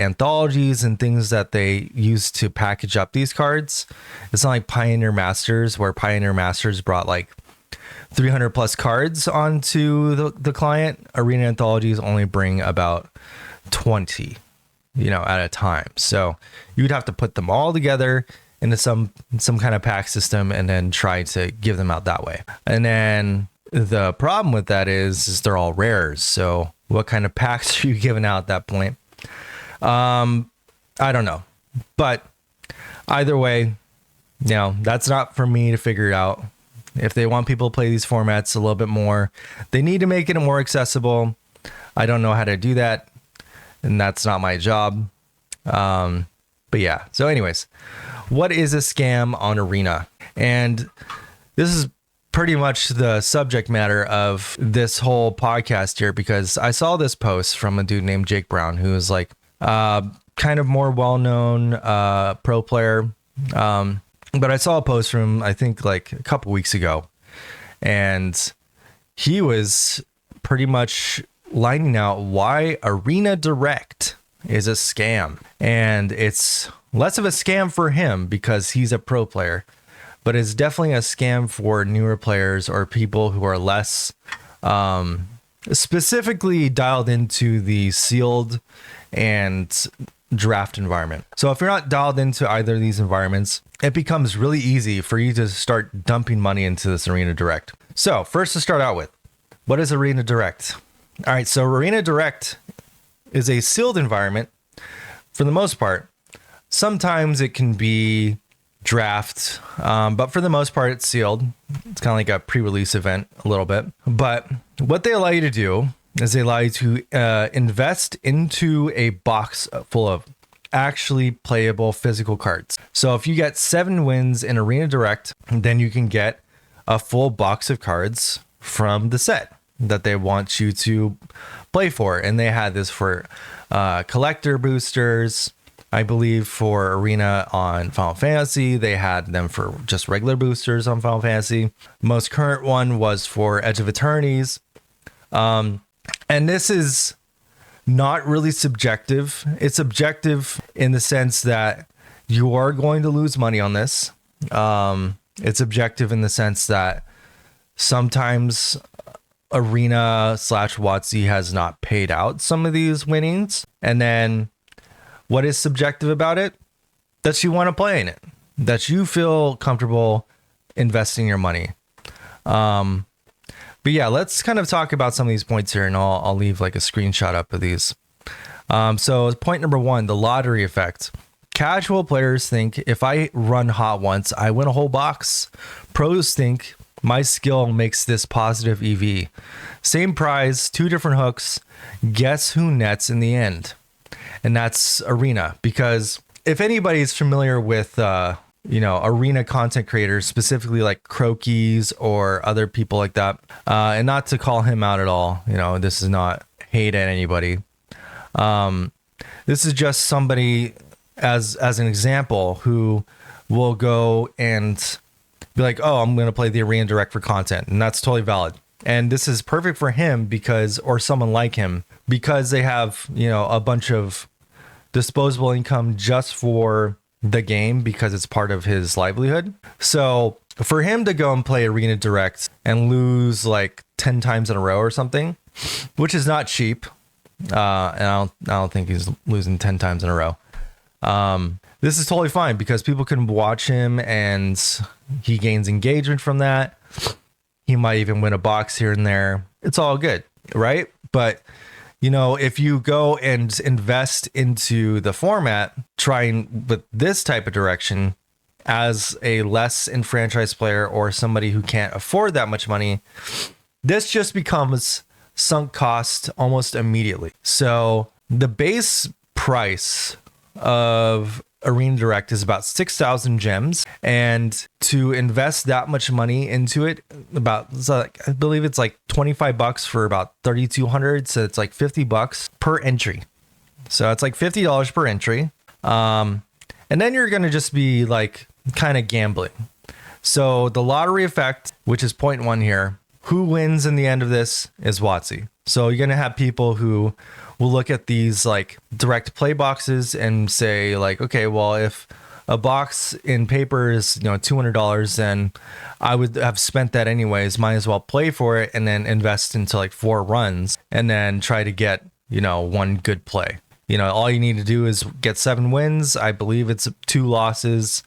anthologies and things that they use to package up these cards. It's not like Pioneer Masters, where Pioneer Masters brought like 300 plus cards onto the client. Arena anthologies only bring about 20, at a time. So you'd have to put them all together into some kind of pack system and then try to give them out that way. And then the problem with that is they're all rares. So what kind of packs are you giving out at that point? I don't know. But either way, that's not for me to figure out. If they want people to play these formats a little bit more, they need to make it more accessible. I don't know how to do that, and that's not my job. But yeah. So anyways, what is a scam on Arena? And this is pretty much the subject matter of this whole podcast here, because I saw this post from a dude named Jake Brown, who is like kind of more well-known pro player. But I saw a post from, I think, like a couple weeks ago, and he was pretty much lining out why Arena Direct is a scam. And it's less of a scam for him because he's a pro player, but it's definitely a scam for newer players or people who are less specifically dialed into the sealed and draft environment. So if you're not dialed into either of these environments, it becomes really easy for you to start dumping money into this Arena Direct. So first, to start out with, what is Arena Direct? All right, so Arena Direct is a sealed environment for the most part. Sometimes it can be draft, but for the most part, it's sealed. It's kind of like a pre-release event a little bit. But what they allow you to do is they allow you to invest into a box full of actually playable physical cards. So if you get 7 wins in Arena Direct, then you can get a full box of cards from the set that they want you to play for. And they had this for collector boosters, I believe, for Arena on Final Fantasy. They had them for just regular boosters on Final Fantasy. Most current one was for Edge of Eternities. And this is not really subjective. It's objective in the sense that you are going to lose money on this. It's objective in the sense that Sometimes Arena slash WotC has not paid out some of these winnings. And then what is subjective about it? That you want to play in it, that you feel comfortable investing your money. But yeah, let's kind of talk about some of these points here, and I'll leave like a screenshot up of these. So point number 1, the lottery effect. Casual players think if I run hot once, I win a whole box. Pros think my skill makes this positive EV. Same prize, 2 different hooks. Guess who nets in the end? And that's Arena, because if anybody's familiar with, Arena content creators, specifically like Crokies or other people like that, and not to call him out at all, this is not hate at anybody. This is just somebody as an example who will go and be like, oh, I'm going to play the Arena direct for content. And that's totally valid. And this is perfect for him or someone like him, because they have, a bunch of disposable income just for the game, because it's part of his livelihood. So for him to go and play Arena direct and lose like 10 times in a row or something, which is not cheap. And I don't think he's losing 10 times in a row. This is totally fine, because people can watch him and he gains engagement from that. He might even win a box here and there. It's all good, right? But if you go and invest into the format, trying with this type of direction as a less enfranchised player or somebody who can't afford that much money, this just becomes sunk cost almost immediately. So the base price of Arena Direct is about 6,000 gems, and to invest that much money into it, I believe it's like $25 for about 3,200, so it's like $50 per entry. So it's like $50 per entry, and then you're gonna just be like kind of gambling. So the lottery effect, which is point 1 here, who wins in the end of this is WotC. So you're gonna have people who will look at these like direct play boxes and say like, okay, well, if a box in paper is, $200, then I would have spent that anyways. Might as well play for it and then invest into like 4 runs and then try to get, 1 good play. All you need to do is get 7 wins. I believe it's 2 losses.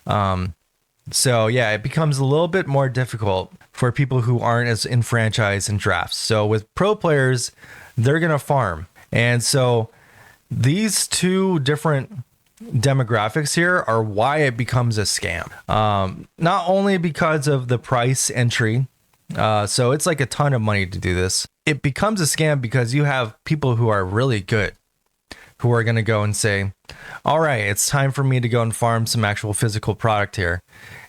So yeah, it becomes a little bit more difficult for people who aren't as enfranchised in drafts. So with pro players, they're going to farm. And so these 2 different demographics here are why it becomes a scam. Not only because of the price entry, so it's like a ton of money to do this. It becomes a scam because you have people who are really good, who are going to go and say, all right, it's time for me to go and farm some actual physical product here.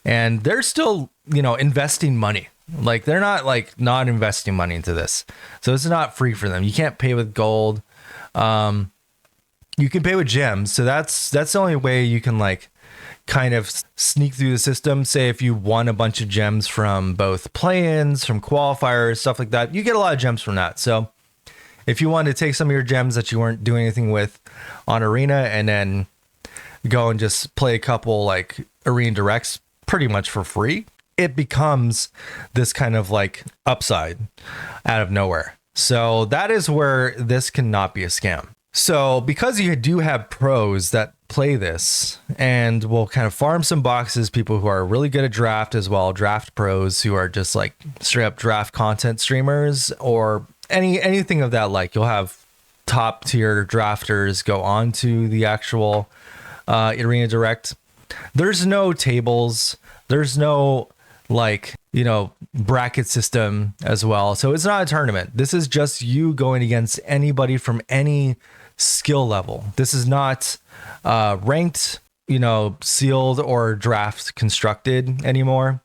And they're still, investing money. Like they're not not investing money into this. So it's not free for them. You can't pay with gold. You can pay with gems. So that's the only way you can kind of sneak through the system. Say if you won a bunch of gems from both play-ins, from qualifiers, stuff like that, you get a lot of gems from that. So if you wanted to take some of your gems that you weren't doing anything with on Arena and then go and just play a couple Arena Directs pretty much for free, it becomes this kind of upside out of nowhere. So that is where this cannot be a scam. So because you do have pros that play this and will kind of farm some boxes, people who are really good at draft as well, draft pros who are just straight up draft content streamers or anything of that, you'll have top tier drafters go on to the actual Arena Direct. There's no tables. There's no bracket system as well. So it's not a tournament. This is just you going against anybody from any skill level. This is not ranked, sealed or draft constructed anymore.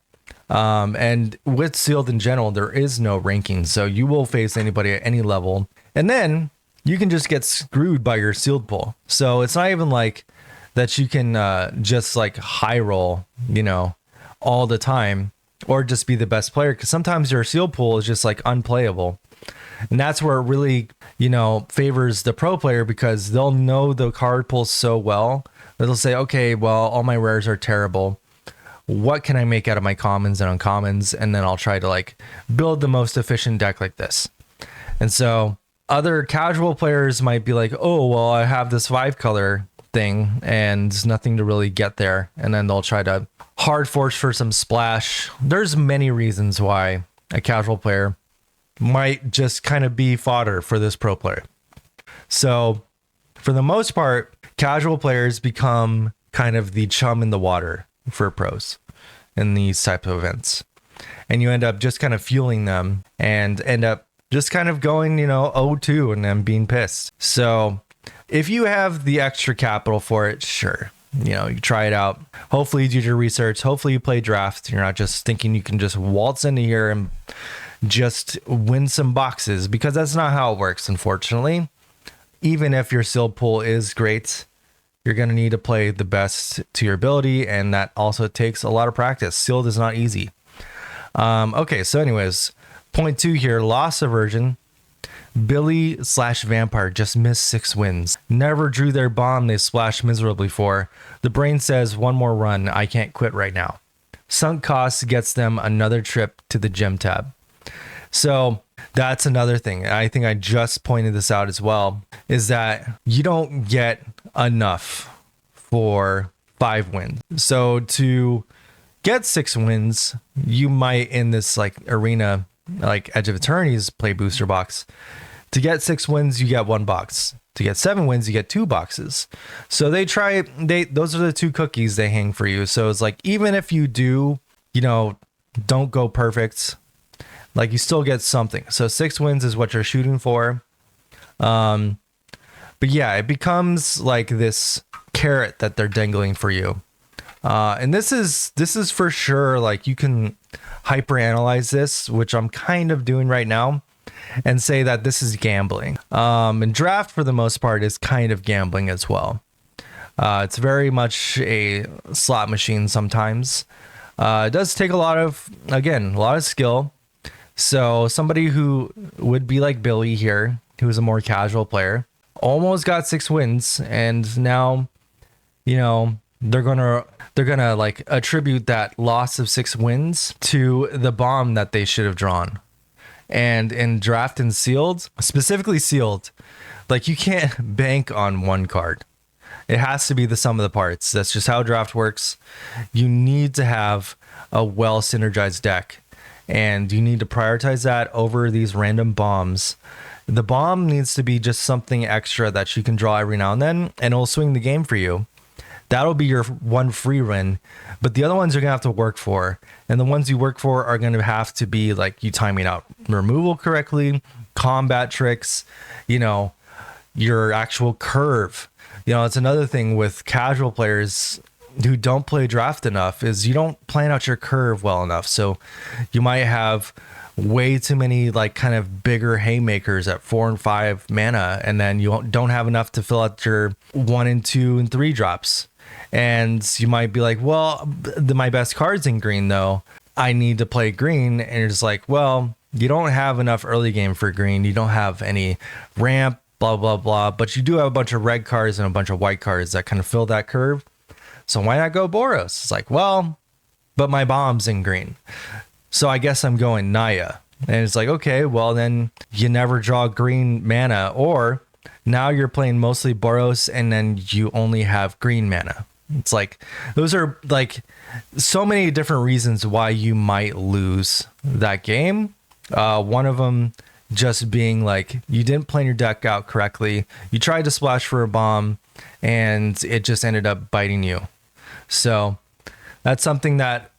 And with sealed in general, there is no ranking. So you will face anybody at any level. And then you can just get screwed by your sealed pool. So it's not even that you can just high roll, all the time or just be the best player, because sometimes your sealed pool is just unplayable. And that's where it really, favors the pro player, because they'll know the card pool so well that they'll say, okay, well, all my rares are terrible. what can I make out of my commons and uncommons, and then I'll try to like build the most efficient deck like this. And so other casual players might be like, oh, well, I have this 5-color thing and nothing to really get there. And then they'll try to hard force for some splash. There's many reasons why a casual player might just kind of be fodder for this pro player. So for the most part, casual players become kind of the chum in the water for pros in these type of events. And you end up just kind of fueling them and end up just kind of going, 0-2 and then being pissed. So if you have the extra capital for it, sure, you try it out. Hopefully you do your research. Hopefully you play draft. You're not just thinking you can just waltz into here and just win some boxes, because that's not how it works, unfortunately. Even if your sealed pool is great, you're going to need to play the best to your ability, and that also takes a lot of practice. Sealed is not easy. Okay, so anyways, point 2 here, loss aversion. Billy/Vampire just missed 6 wins. Never drew their bomb they splashed miserably for. The brain says, one more run, I can't quit right now. Sunk cost gets them another trip to the gym tab. So that's another thing. I think I just pointed this out as well, is that you don't get enough for 5 wins. So to get 6 wins, you might, in this like arena, like Edge of Eternity's play booster box, to get 6 wins, you get 1 box. To get 7 wins, you get 2 boxes. So those are the 2 cookies they hang for you. So it's like, even if you do, don't go perfect, like you still get something. So 6 wins is what you're shooting for. But yeah, it becomes like this carrot that they're dangling for you. And this is for sure, like, you can hyper analyze this, which I'm kind of doing right now, and say that this is gambling. And draft, for the most part, is kind of gambling as well. It's very much a slot machine sometimes. It does take a lot of skill. So somebody who would be like Billy here, who's a more casual player, almost got 6 wins, and now, they're gonna like attribute that loss of 6 wins to the bomb that they should have drawn. And in draft and sealed, specifically sealed, like, you can't bank on one card. It has to be the sum of the parts. That's just how draft works. You need to have a well synergized deck, and you need to prioritize that over these random bombs. The bomb needs to be just something extra that you can draw every now and then, and it'll swing the game for you. That'll be your one free win, but the other ones you're gonna have to work for, and the ones you work for are gonna have to be like you timing out removal correctly, combat tricks, your actual curve. It's another thing with casual players who don't play draft enough, is you don't plan out your curve well enough. So you might have way too many like kind of bigger haymakers at 4 and 5 mana, and then you don't have enough to fill out your 1 and 2 and 3 drops. And you might be like, well, my best card's in green though, I need to play green. And you're just like, well, you don't have enough early game for green. You don't have any ramp, blah, blah, blah. But you do have a bunch of red cards and a bunch of white cards that kind of fill that curve. So why not go Boros? It's like, well, but my bomb's in green, so I guess I'm going Naya. And it's like, okay, well, then you never draw green mana, or now you're playing mostly Boros and then you only have green mana. It's like, those are like so many different reasons why you might lose that game. One of them just being like, you didn't plan your deck out correctly. You tried to splash for a bomb and it just ended up biting you. So that's something that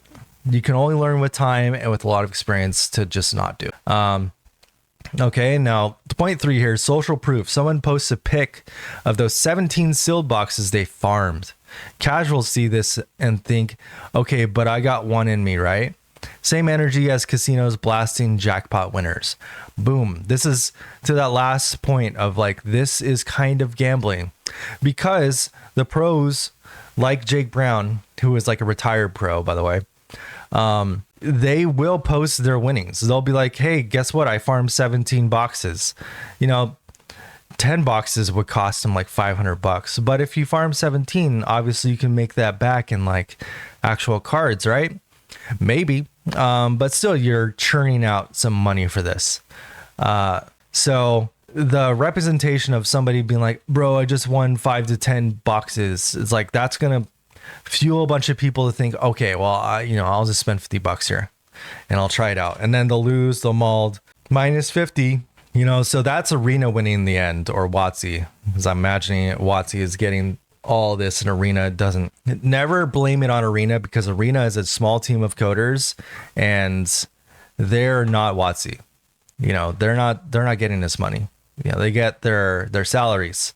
you can only learn with time and with a lot of experience to just not do. Okay, now point 3 here, social proof. Someone posts a pic of those 17 sealed boxes they farmed. Casuals see this and think, okay, but I got 1 in me, right? Same energy as casinos blasting jackpot winners. Boom. This is to that last point of like, this is kind of gambling, because the pros like Jake Brown, who is like a retired pro, by the way, they will post their winnings. They'll be like, hey, guess what? I farmed 17 boxes. 10 boxes would cost him like $500. But if you farm 17, obviously you can make that back in like actual cards, right? Maybe. But still, you're churning out some money for this. So the representation of somebody being like, bro, I just won 5 to 10 boxes. It's like, that's going to fuel a bunch of people to think, okay, well, I'll just spend $50 here and I'll try it out. And then they'll lose, they'll mauled minus 50, so that's Arena winning in the end, or WotC, because I'm imagining WotC is getting all this and Arena doesn't. Never blame it on Arena, because Arena is a small team of coders and they're not WotC. They're not getting this money. They get their salaries,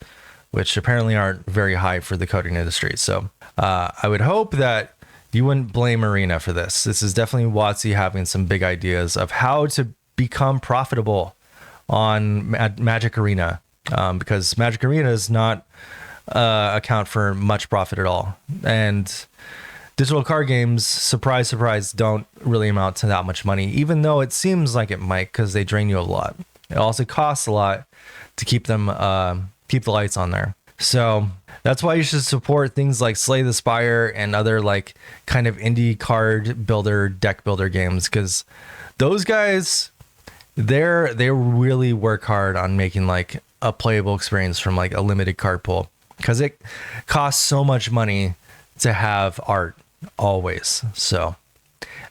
which apparently aren't very high for the coding industry. So I would hope that you wouldn't blame Arena for this. This is definitely WotC having some big ideas of how to become profitable on Magic Arena, because Magic Arena does not account for much profit at all. And digital card games, surprise, surprise, don't really amount to that much money, even though it seems like it might, because they drain you a lot. It also costs a lot to keep them, keep the lights on there. So that's why you should support things like Slay the Spire and other like kind of indie card builder, deck builder games, because those guys, they really work hard on making like a playable experience from like a limited card pool, because it costs so much money to have art always. So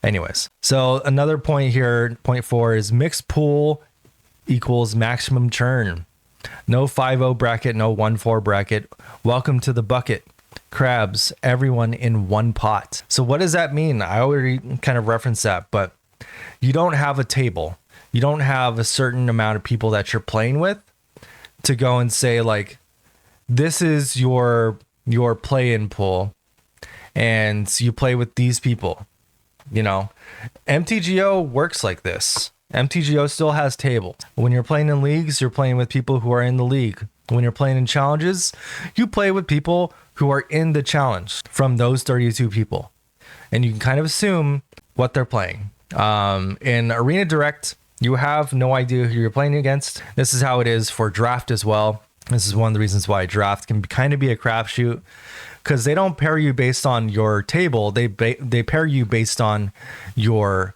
anyways, so another point here, point 4, is mixed pool equals maximum churn. No 5-0 bracket, no 1-4 bracket. Welcome to the bucket. Crabs, everyone in one pot. So what does that mean? I already kind of referenced that, but you don't have a table. You don't have a certain amount of people that you're playing with to go and say like, this is your play-in pool and you play with these people. MTGO works like this. MTGO still has tables. When you're playing in leagues, you're playing with people who are in the league. When you're playing in challenges, you play with people who are in the challenge from those 32 people. And you can kind of assume what they're playing. In Arena Direct, you have no idea who you're playing against. This is how it is for draft as well. This is one of the reasons why draft can kind of be a crapshoot, because they don't pair you based on your table. They pair you based on your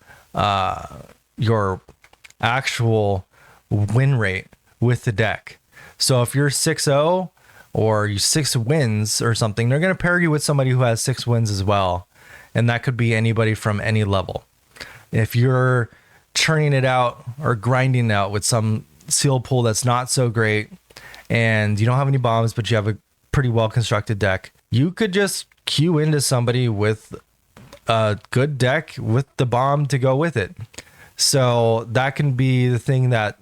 actual win rate with the deck. So if you're 6-0 or you 6 wins or something, they're going to pair you with somebody who has 6 wins as well. And that could be anybody from any level. If you're churning it out or grinding out with some seal pool that's not so great and you don't have any bombs, but you have a pretty well constructed deck, you could just queue into somebody with a good deck with the bomb to go with it. So that can be the thing that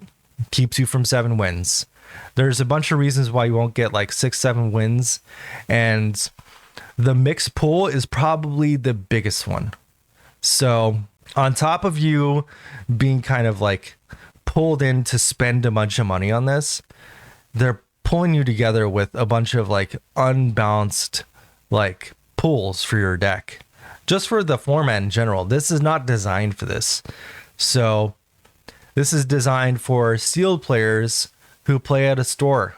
keeps you from 7 wins. There's a bunch of reasons why you won't get like 6-7 wins, and the mixed pool is probably the biggest one. So on top of you being kind of like pulled in to spend a bunch of money on this, they're pulling you together with a bunch of like unbalanced like pools for your deck, just for the format in general. This is not designed for this. So this is designed for sealed players who play at a store,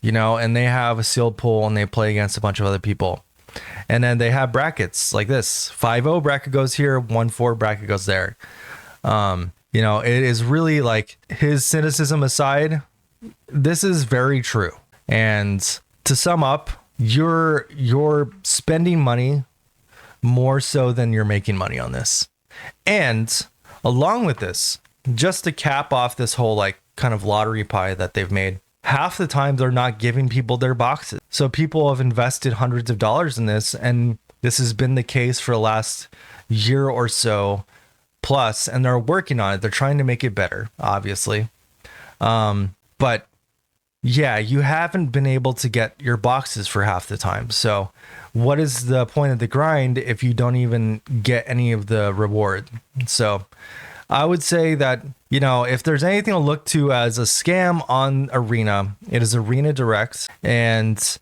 and they have a sealed pool and they play against a bunch of other people. And then they have brackets like this. 5-0 bracket goes here, 1-4 bracket goes there. It is really like, his cynicism aside, this is very true. And to sum up, you're spending money more so than you're making money on this. And along with this, just to cap off this whole like kind of lottery pie that they've made, half the time they're not giving people their boxes. So people have invested hundreds of dollars in this, and this has been the case for the last year or so plus, and they're working on it. They're trying to make it better, obviously. But yeah, you haven't been able to get your boxes for half the time. So what is the point of the grind if you don't even get any of the reward? So I would say that, if there's anything to look to as a scam on Arena, it is Arena Direct. And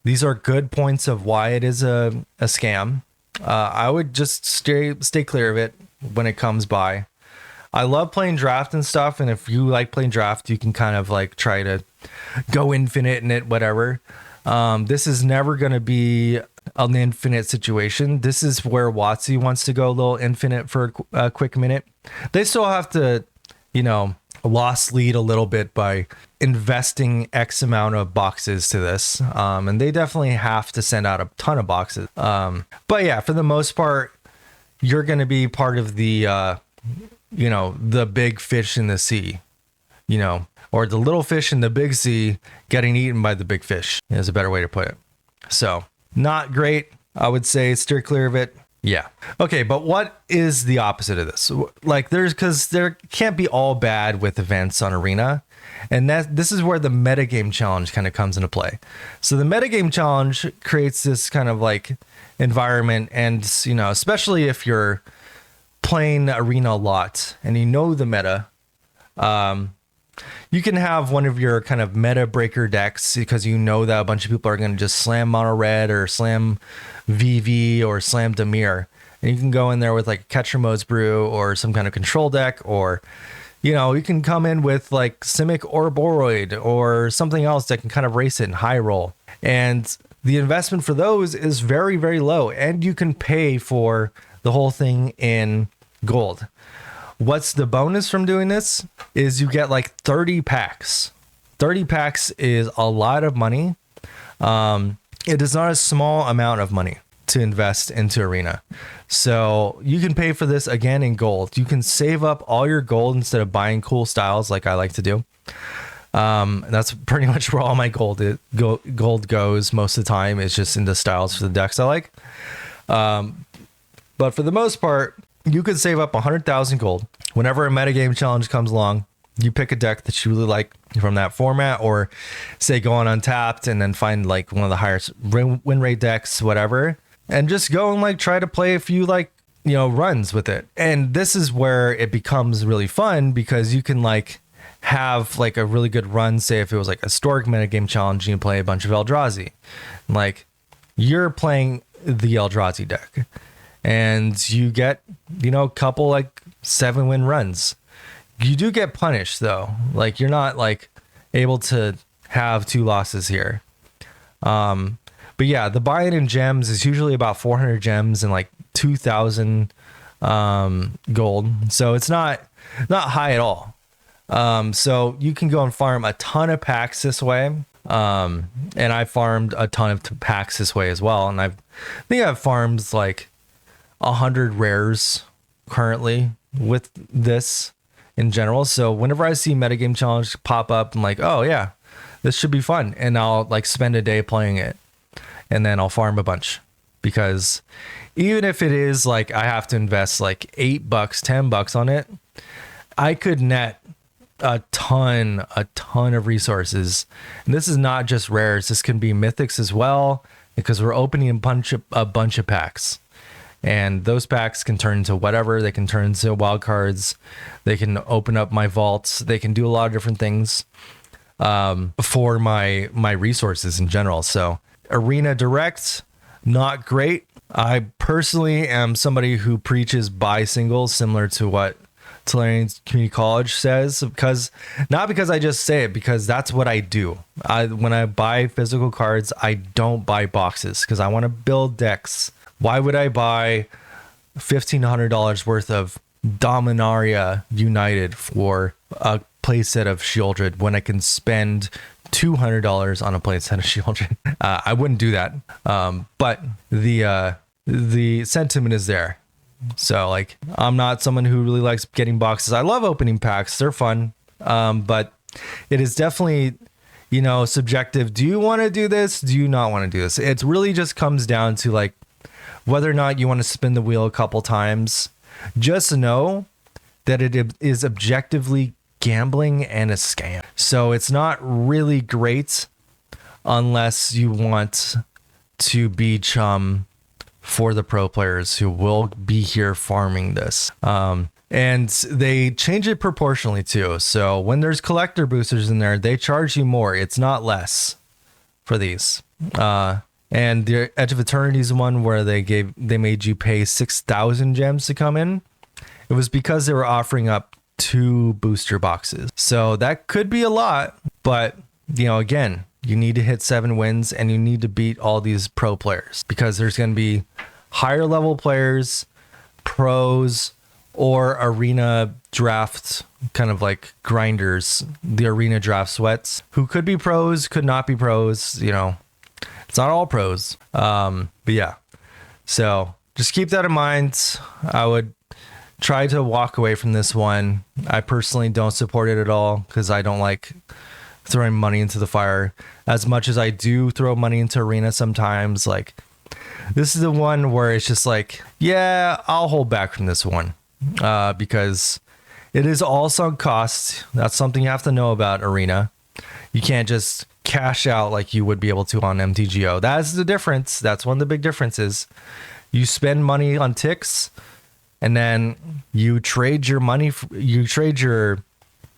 these are good points of why it is a scam. I would just stay clear of it when it comes by. I love playing draft and stuff. And if you like playing draft, you can kind of like try to go infinite in it, whatever. This is never going to be an infinite situation. This is where WotC wants to go a little infinite for a quick minute. They still have to, lost lead a little bit by investing X amount of boxes to this. And they definitely have to send out a ton of boxes. But yeah, for the most part, you're going to be part of the, the big fish in the sea, or the little fish in the big sea getting eaten by the big fish is a better way to put it. So not great. I would say steer clear of it. Yeah. Okay. But what is the opposite of this? Like because there can't be all bad with events on Arena. And this is where the metagame challenge kind of comes into play. So the metagame challenge creates this kind of like environment. And, especially if you're playing Arena a lot and the meta, you can have one of your kind of meta breaker decks because that a bunch of people are going to just slam mono red or slam VV or slam Dimir. And you can go in there with like Catcher Mode's Brew or some kind of control deck, or, you can come in with like SIMIC or Boroid or something else that can kind of race it in high roll. And the investment for those is very, very low. And you can pay for the whole thing in gold. What's the bonus from doing this is you get like 30 packs. 30 packs is a lot of money. It is not a small amount of money to invest into Arena. So you can pay for this again in gold. You can save up all your gold instead of buying cool styles like I like to do. That's pretty much where all my gold goes most of the time. It's just into styles for the decks I like. But for the most part, you could save up 100,000 gold. Whenever a metagame challenge comes along, you pick a deck that you really like from that format, or say go on Untapped and then find like one of the highest win rate decks, whatever, and just go and like try to play a few runs with it. And this is where it becomes really fun because you can like have like a really good run. Say if it was like a Stork metagame challenge and you play a bunch of Eldrazi, like you're playing the Eldrazi deck. And you get, a couple like 7-win runs. You do get punished though. Like you're not like able to have 2 losses here. But yeah, the buy-in in gems is usually about 400 gems and like 2,000 gold. So it's not high at all. So you can go and farm a ton of packs this way. And I farmed a ton of packs this way as well. And I think I've farmed like 100 rares currently with this in general. So whenever I see metagame challenge pop up, I'm like, oh yeah, this should be fun. And I'll like spend a day playing it and then I'll farm a bunch, because even if it is like I have to invest like $8, $10 on it, I could net a ton of resources. And this is not just rares. This can be mythics as well, because we're opening a bunch of packs. And those packs can turn into whatever. They can turn into wild cards. They can open up my vaults. They can do a lot of different things for my resources in general. So Arena Direct, not great. I personally am somebody who preaches buy singles, similar to what Tulane Community College says, not because I just say it, because that's what I do. When I buy physical cards, I don't buy boxes because I want to build decks. Why would I buy $1,500 worth of Dominaria United for a playset of Shieldred when I can spend $200 on a playset of Shieldred? I wouldn't do that. But the sentiment is there. So like, I'm not someone who really likes getting boxes. I love opening packs. They're fun. But it is definitely, subjective. Do you want to do this? Do you not want to do this? It really just comes down to like, whether or not you want to spin the wheel a couple times. Just know that it is objectively gambling and a scam. So it's not really great unless you want to be chum for the pro players who will be here farming this. And they change it proportionally too. So when there's collector boosters in there, they charge you more. It's not less for these. And the Edge of Eternity is one where they made you pay 6,000 gems to come in. It was because they were offering up 2 booster boxes. So that could be a lot, but again, you need to hit 7 wins and you need to beat all these pro players, because there's going to be higher level players, pros, or arena draft kind of like grinders, the arena draft sweats, who could be pros, could not be pros. It's not all pros. But yeah, so just keep that in mind. I would try to walk away from this one. I personally don't support it at all, because I don't like throwing money into the fire as much as I do throw money into arena sometimes. Like, this is the one where it's just like, yeah, I'll hold back from this one, because it is all sunk cost. That's something you have to know about arena. You can't just cash out like you would be able to on MTGO. That's the difference. That's one of the big differences. You spend money on ticks, and then you trade your money. You trade your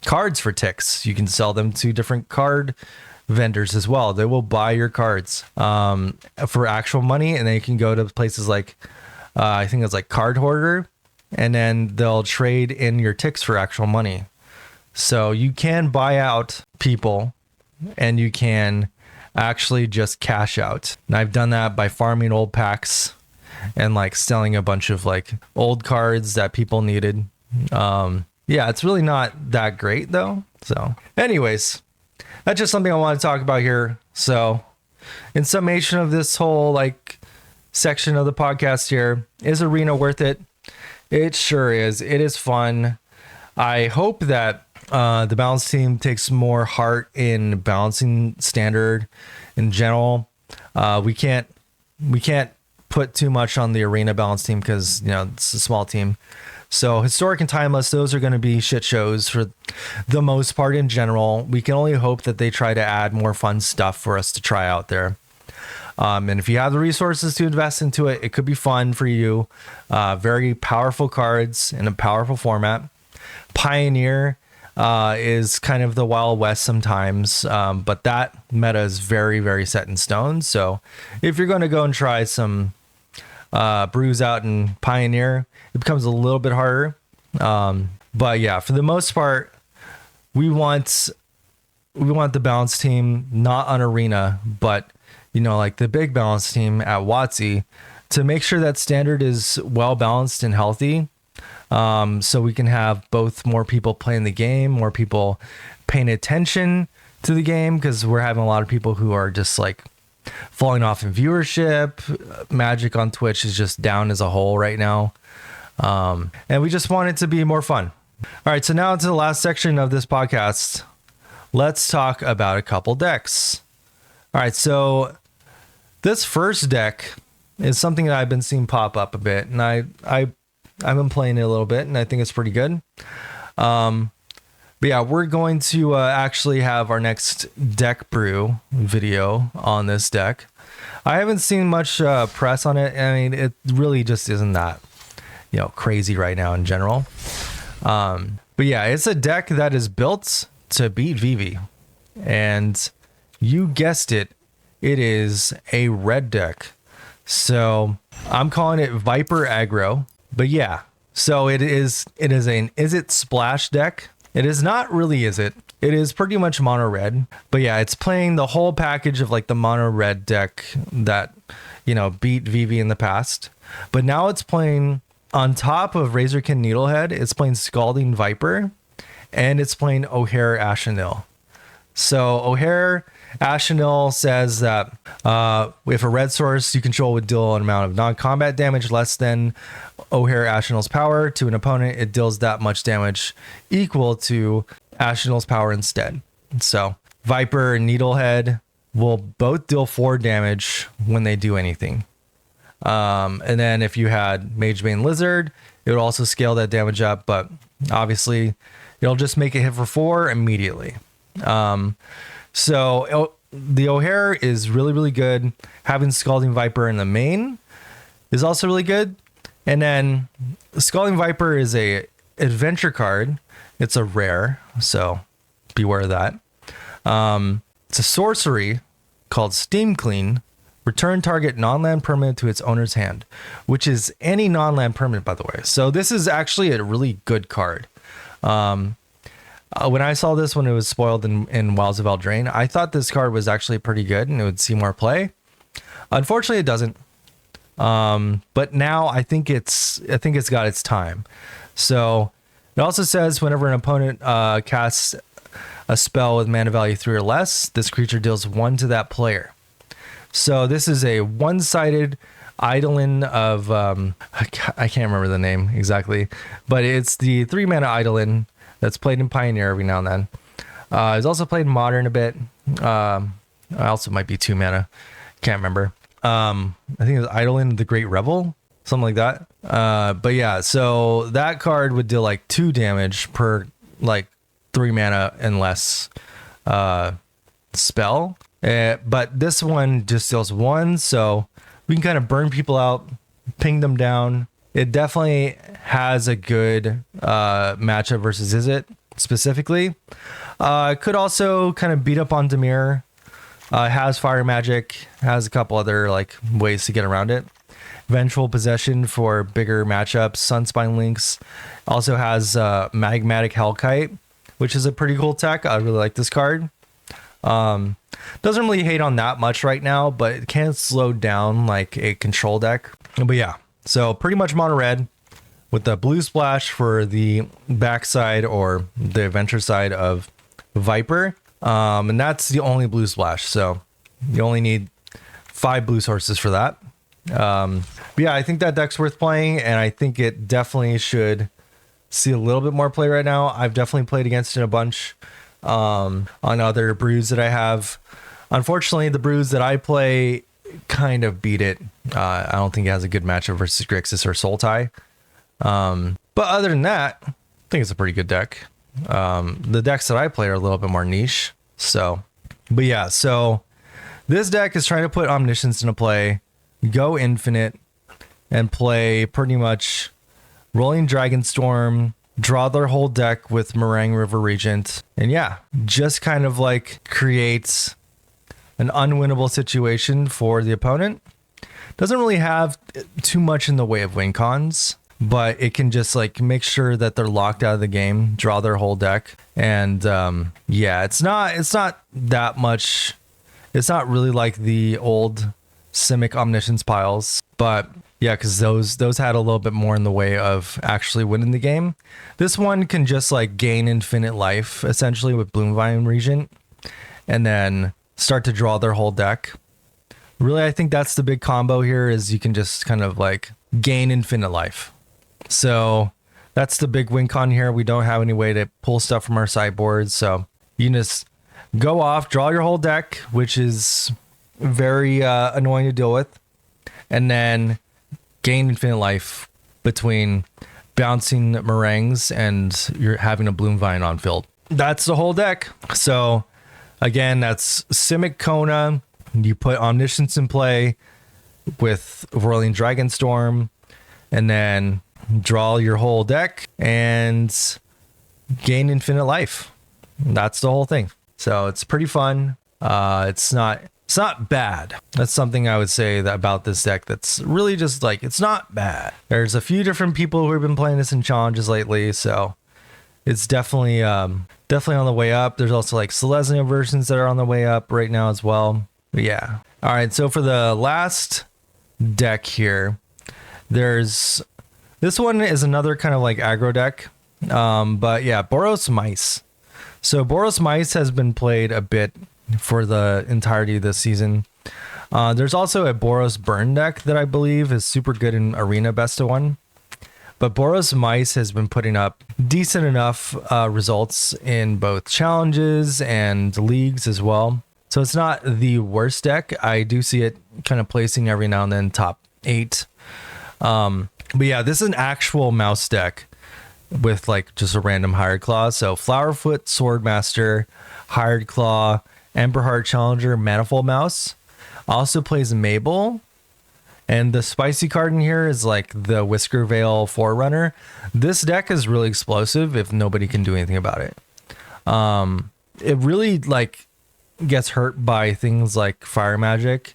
cards for ticks. You can sell them to different card vendors as well. They will buy your cards for actual money, and then you can go to places like I think it's like Card Hoarder, and then they'll trade in your ticks for actual money. So you can buy out people, and you can actually just cash out. And I've done that by farming old packs and like selling a bunch of like old cards that people needed. Yeah, it's really not that great though. So anyways, that's just something I want to talk about here. So in summation of this whole like section of the podcast here, is arena worth it? It sure is. It is fun. I hope that the balance team takes more heart in balancing standard in general. We can't put too much on the arena balance team, because it's a small team. So historic and timeless, those are going to be shit shows for the most part in general. We can only hope that they try to add more fun stuff for us to try out there. And if you have the resources to invest into it, it could be fun for you. Very powerful cards in a powerful format. Pioneer is kind of the Wild West sometimes, but that meta is very, very set in stone. So if you're going to go and try some brews out in Pioneer, it becomes a little bit harder. But yeah, for the most part, we want the balance team, not on arena, but like the big balance team at WotC, to make sure that standard is well balanced and healthy. So we can have both more people playing the game, more people paying attention to the game, because we're having a lot of people who are just like falling off in viewership. Magic on Twitch is just down as a whole right now. And we just want it to be more fun. All right, so now to the last section of this podcast. Let's talk about a couple decks. All right, so this first deck is something that I've been seeing pop up a bit, and I've been playing it a little bit, and I think it's pretty good. But yeah, we're going to actually have our next deck brew video on this deck. I haven't seen much press on it. I mean, it really just isn't that crazy right now in general. But yeah, it's a deck that is built to beat Vivi, and you guessed it, it is a red deck. So I'm calling it Viper Aggro. But yeah, so it is an Is It Splash deck. It is not really Is It. It is pretty much mono red. But yeah, it's playing the whole package of like the mono red deck that beat Vivi in the past. But now it's playing on top of Razorkin Needlehead. It's playing Scalding Viper, and it's playing O'Hare Ashenil. So O'Hare Ashenil says that if a red source you control would deal an amount of non-combat damage less than O'Hare Ashenil's power to an opponent, it deals that much damage equal to Ashenil's power instead. So Viper and Needlehead will both deal 4 damage when they do anything. And then if you had Magebane Lizard, it would also scale that damage up, but obviously it'll just make it hit for 4 immediately. So the O'Hare is really, really good. Having Scalding Viper in the main is also really good. And then Scalding Viper is a adventure card. It's a rare, so beware of that. It's a sorcery called Steam Clean. Return target non-land permanent to its owner's hand, which is any non-land permanent, by the way. So this is actually a really good card. When I saw this when it was spoiled in Wilds of Eldraine, I thought this card was actually pretty good and it would see more play. Unfortunately, it doesn't. But now I think it's got its time. So it also says whenever an opponent casts a spell with mana value 3 or less, this creature deals 1 to that player. So this is a one-sided Eidolon of I can't remember the name exactly, but it's the 3 mana Eidolon that's played in Pioneer every now and then. It's also played in Modern a bit. Also might be 2 mana. Can't remember. I think it was Eidolon the Great Revel, something like that. But yeah, so that card would deal like 2 damage per like 3 mana and less spell. But this one just deals 1, so we can kind of burn people out, ping them down. It definitely has a good matchup versus Izzet specifically. It could also kind of beat up on Dimir. Has fire magic, has a couple other like ways to get around it. Vengeful Possession for bigger matchups. Sunspine Links also has Magmatic Hellkite, which is a pretty cool tech. I really like this card. Doesn't really hate on that much right now, but it can slow down like a control deck. But yeah, so pretty much mono red with the blue splash for the backside or the adventure side of Viper. And that's the only blue splash. So you only need 5 blue sources for that. But yeah, I think that deck's worth playing, and I think it definitely should see a little bit more play right now. I've definitely played against it a bunch on other brews that I have. Unfortunately, the brews that I play kind of beat it. I don't think it has a good matchup versus Grixis or Sultai. But other than that, I think it's a pretty good deck. The decks that I play are a little bit more niche. So, but yeah, so this deck is trying to put Omniscience into play, go infinite, and play pretty much Rolling Dragonstorm, draw their whole deck with Meringue River Regent, and yeah, just kind of like creates an unwinnable situation for the opponent. Doesn't really have too much in the way of win cons, but it can just like make sure that they're locked out of the game, draw their whole deck. And yeah, it's not that much. It's not really like the old Simic Omniscience piles, but yeah, because those had a little bit more in the way of actually winning the game. This one can just like gain infinite life essentially with Bloomvine Regent, and then start to draw their whole deck. Really, I think that's the big combo here, is you can just kind of like gain infinite life. So that's the big win con here. We don't have any way to pull stuff from our sideboard, so you can just go off, draw your whole deck, which is very annoying to deal with, and then gain infinite life between bouncing meringues and you're having a Bloomvine on field. That's the whole deck. So again, that's Simic Kona. You put Omniscience in play with Whirling Dragonstorm, and then draw your whole deck and gain infinite life. That's the whole thing. So it's pretty fun. It's not bad. That's something I would say that about this deck. That's really just like, it's not bad. There's a few different people who have been playing this in challenges lately, so it's definitely on the way up. There's also like Selesnya versions that are on the way up right now as well. But yeah. All right. So for the last deck here, this one is another kind of like aggro deck. But yeah, Boros Mice. So Boros Mice has been played a bit for the entirety of this season. There's also a Boros Burn deck that I believe is super good in Arena Best of 1. But Boros Mice has been putting up decent enough results in both challenges and leagues as well. So it's not the worst deck. I do see it kind of placing every now and then top 8. But yeah, this is an actual mouse deck with like just a random Hired Claw. So Flowerfoot, Swordmaster, Hired Claw, Emberheart Challenger, Manifold Mouse. Also plays Mabel. And the spicy card in here is like the Whisker Veil Forerunner. This deck is really explosive if nobody can do anything about it. It really like gets hurt by things like Fire Magic,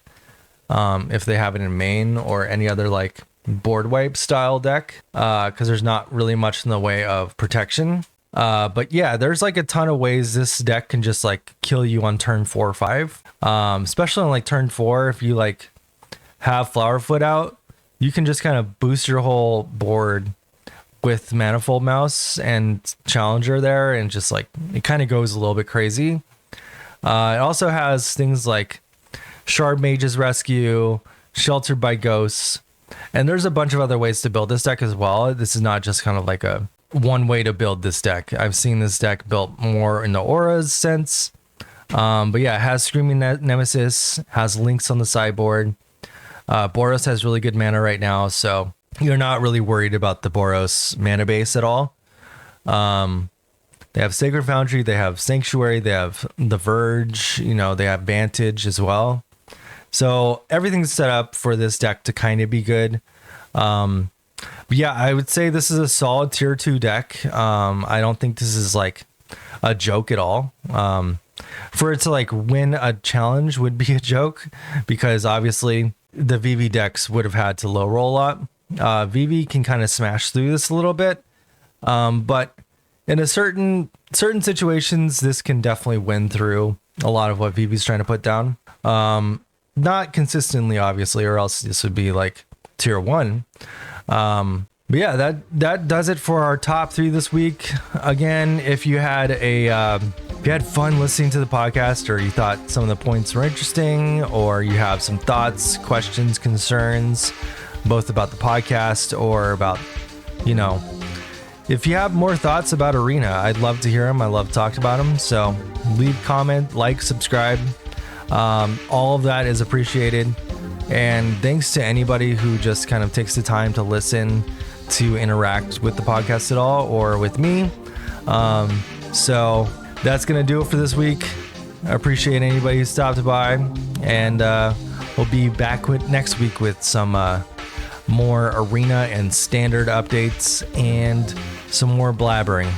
if they have it in main, or any other like board wipe style deck, because there's not really much in the way of protection. But yeah, there's like a ton of ways this deck can just like kill you on turn 4 or 5. Especially on like turn 4, if you like have Flowerfoot out, you can just kind of boost your whole board with Manifold Mouse and Challenger there, and just like it kind of goes a little bit crazy. It also has things like Shard Mage's Rescue, Sheltered by Ghosts, and there's a bunch of other ways to build this deck as well. This is not just kind of like a one way to build this deck. I've seen this deck built more in the auras sense. But yeah, it has Screaming Nemesis, has Links on the sideboard. Boros has really good mana right now, so you're not really worried about the Boros mana base at all. They have Sacred Foundry, they have Sanctuary, they have the Verge, you know, they have Vantage as well. So everything's set up for this deck to kind of be good. But yeah, I would say this is a solid tier 2 deck. I don't think this is like a joke at all. For it to like win a challenge would be a joke, because obviously the VV decks would have had to low roll a lot. VV can kind of smash through this a little bit. But in a certain situations, this can definitely win through a lot of what VV's trying to put down. Not consistently, obviously, or else this would be like tier 1. But yeah, that does it for our top 3 this week. Again, if you had fun listening to the podcast, or you thought some of the points were interesting, or you have some thoughts, questions, concerns, both about the podcast or about, you know, if you have more thoughts about Arena, I'd love to hear them. I love talking about them. So leave comment, like, subscribe. All of that is appreciated. And thanks to anybody who just kind of takes the time to listen, to interact with the podcast at all, or with me. So that's going to do it for this week. I appreciate anybody who stopped by, and we'll be back next week with some more Arena and Standard updates and some more blabbering.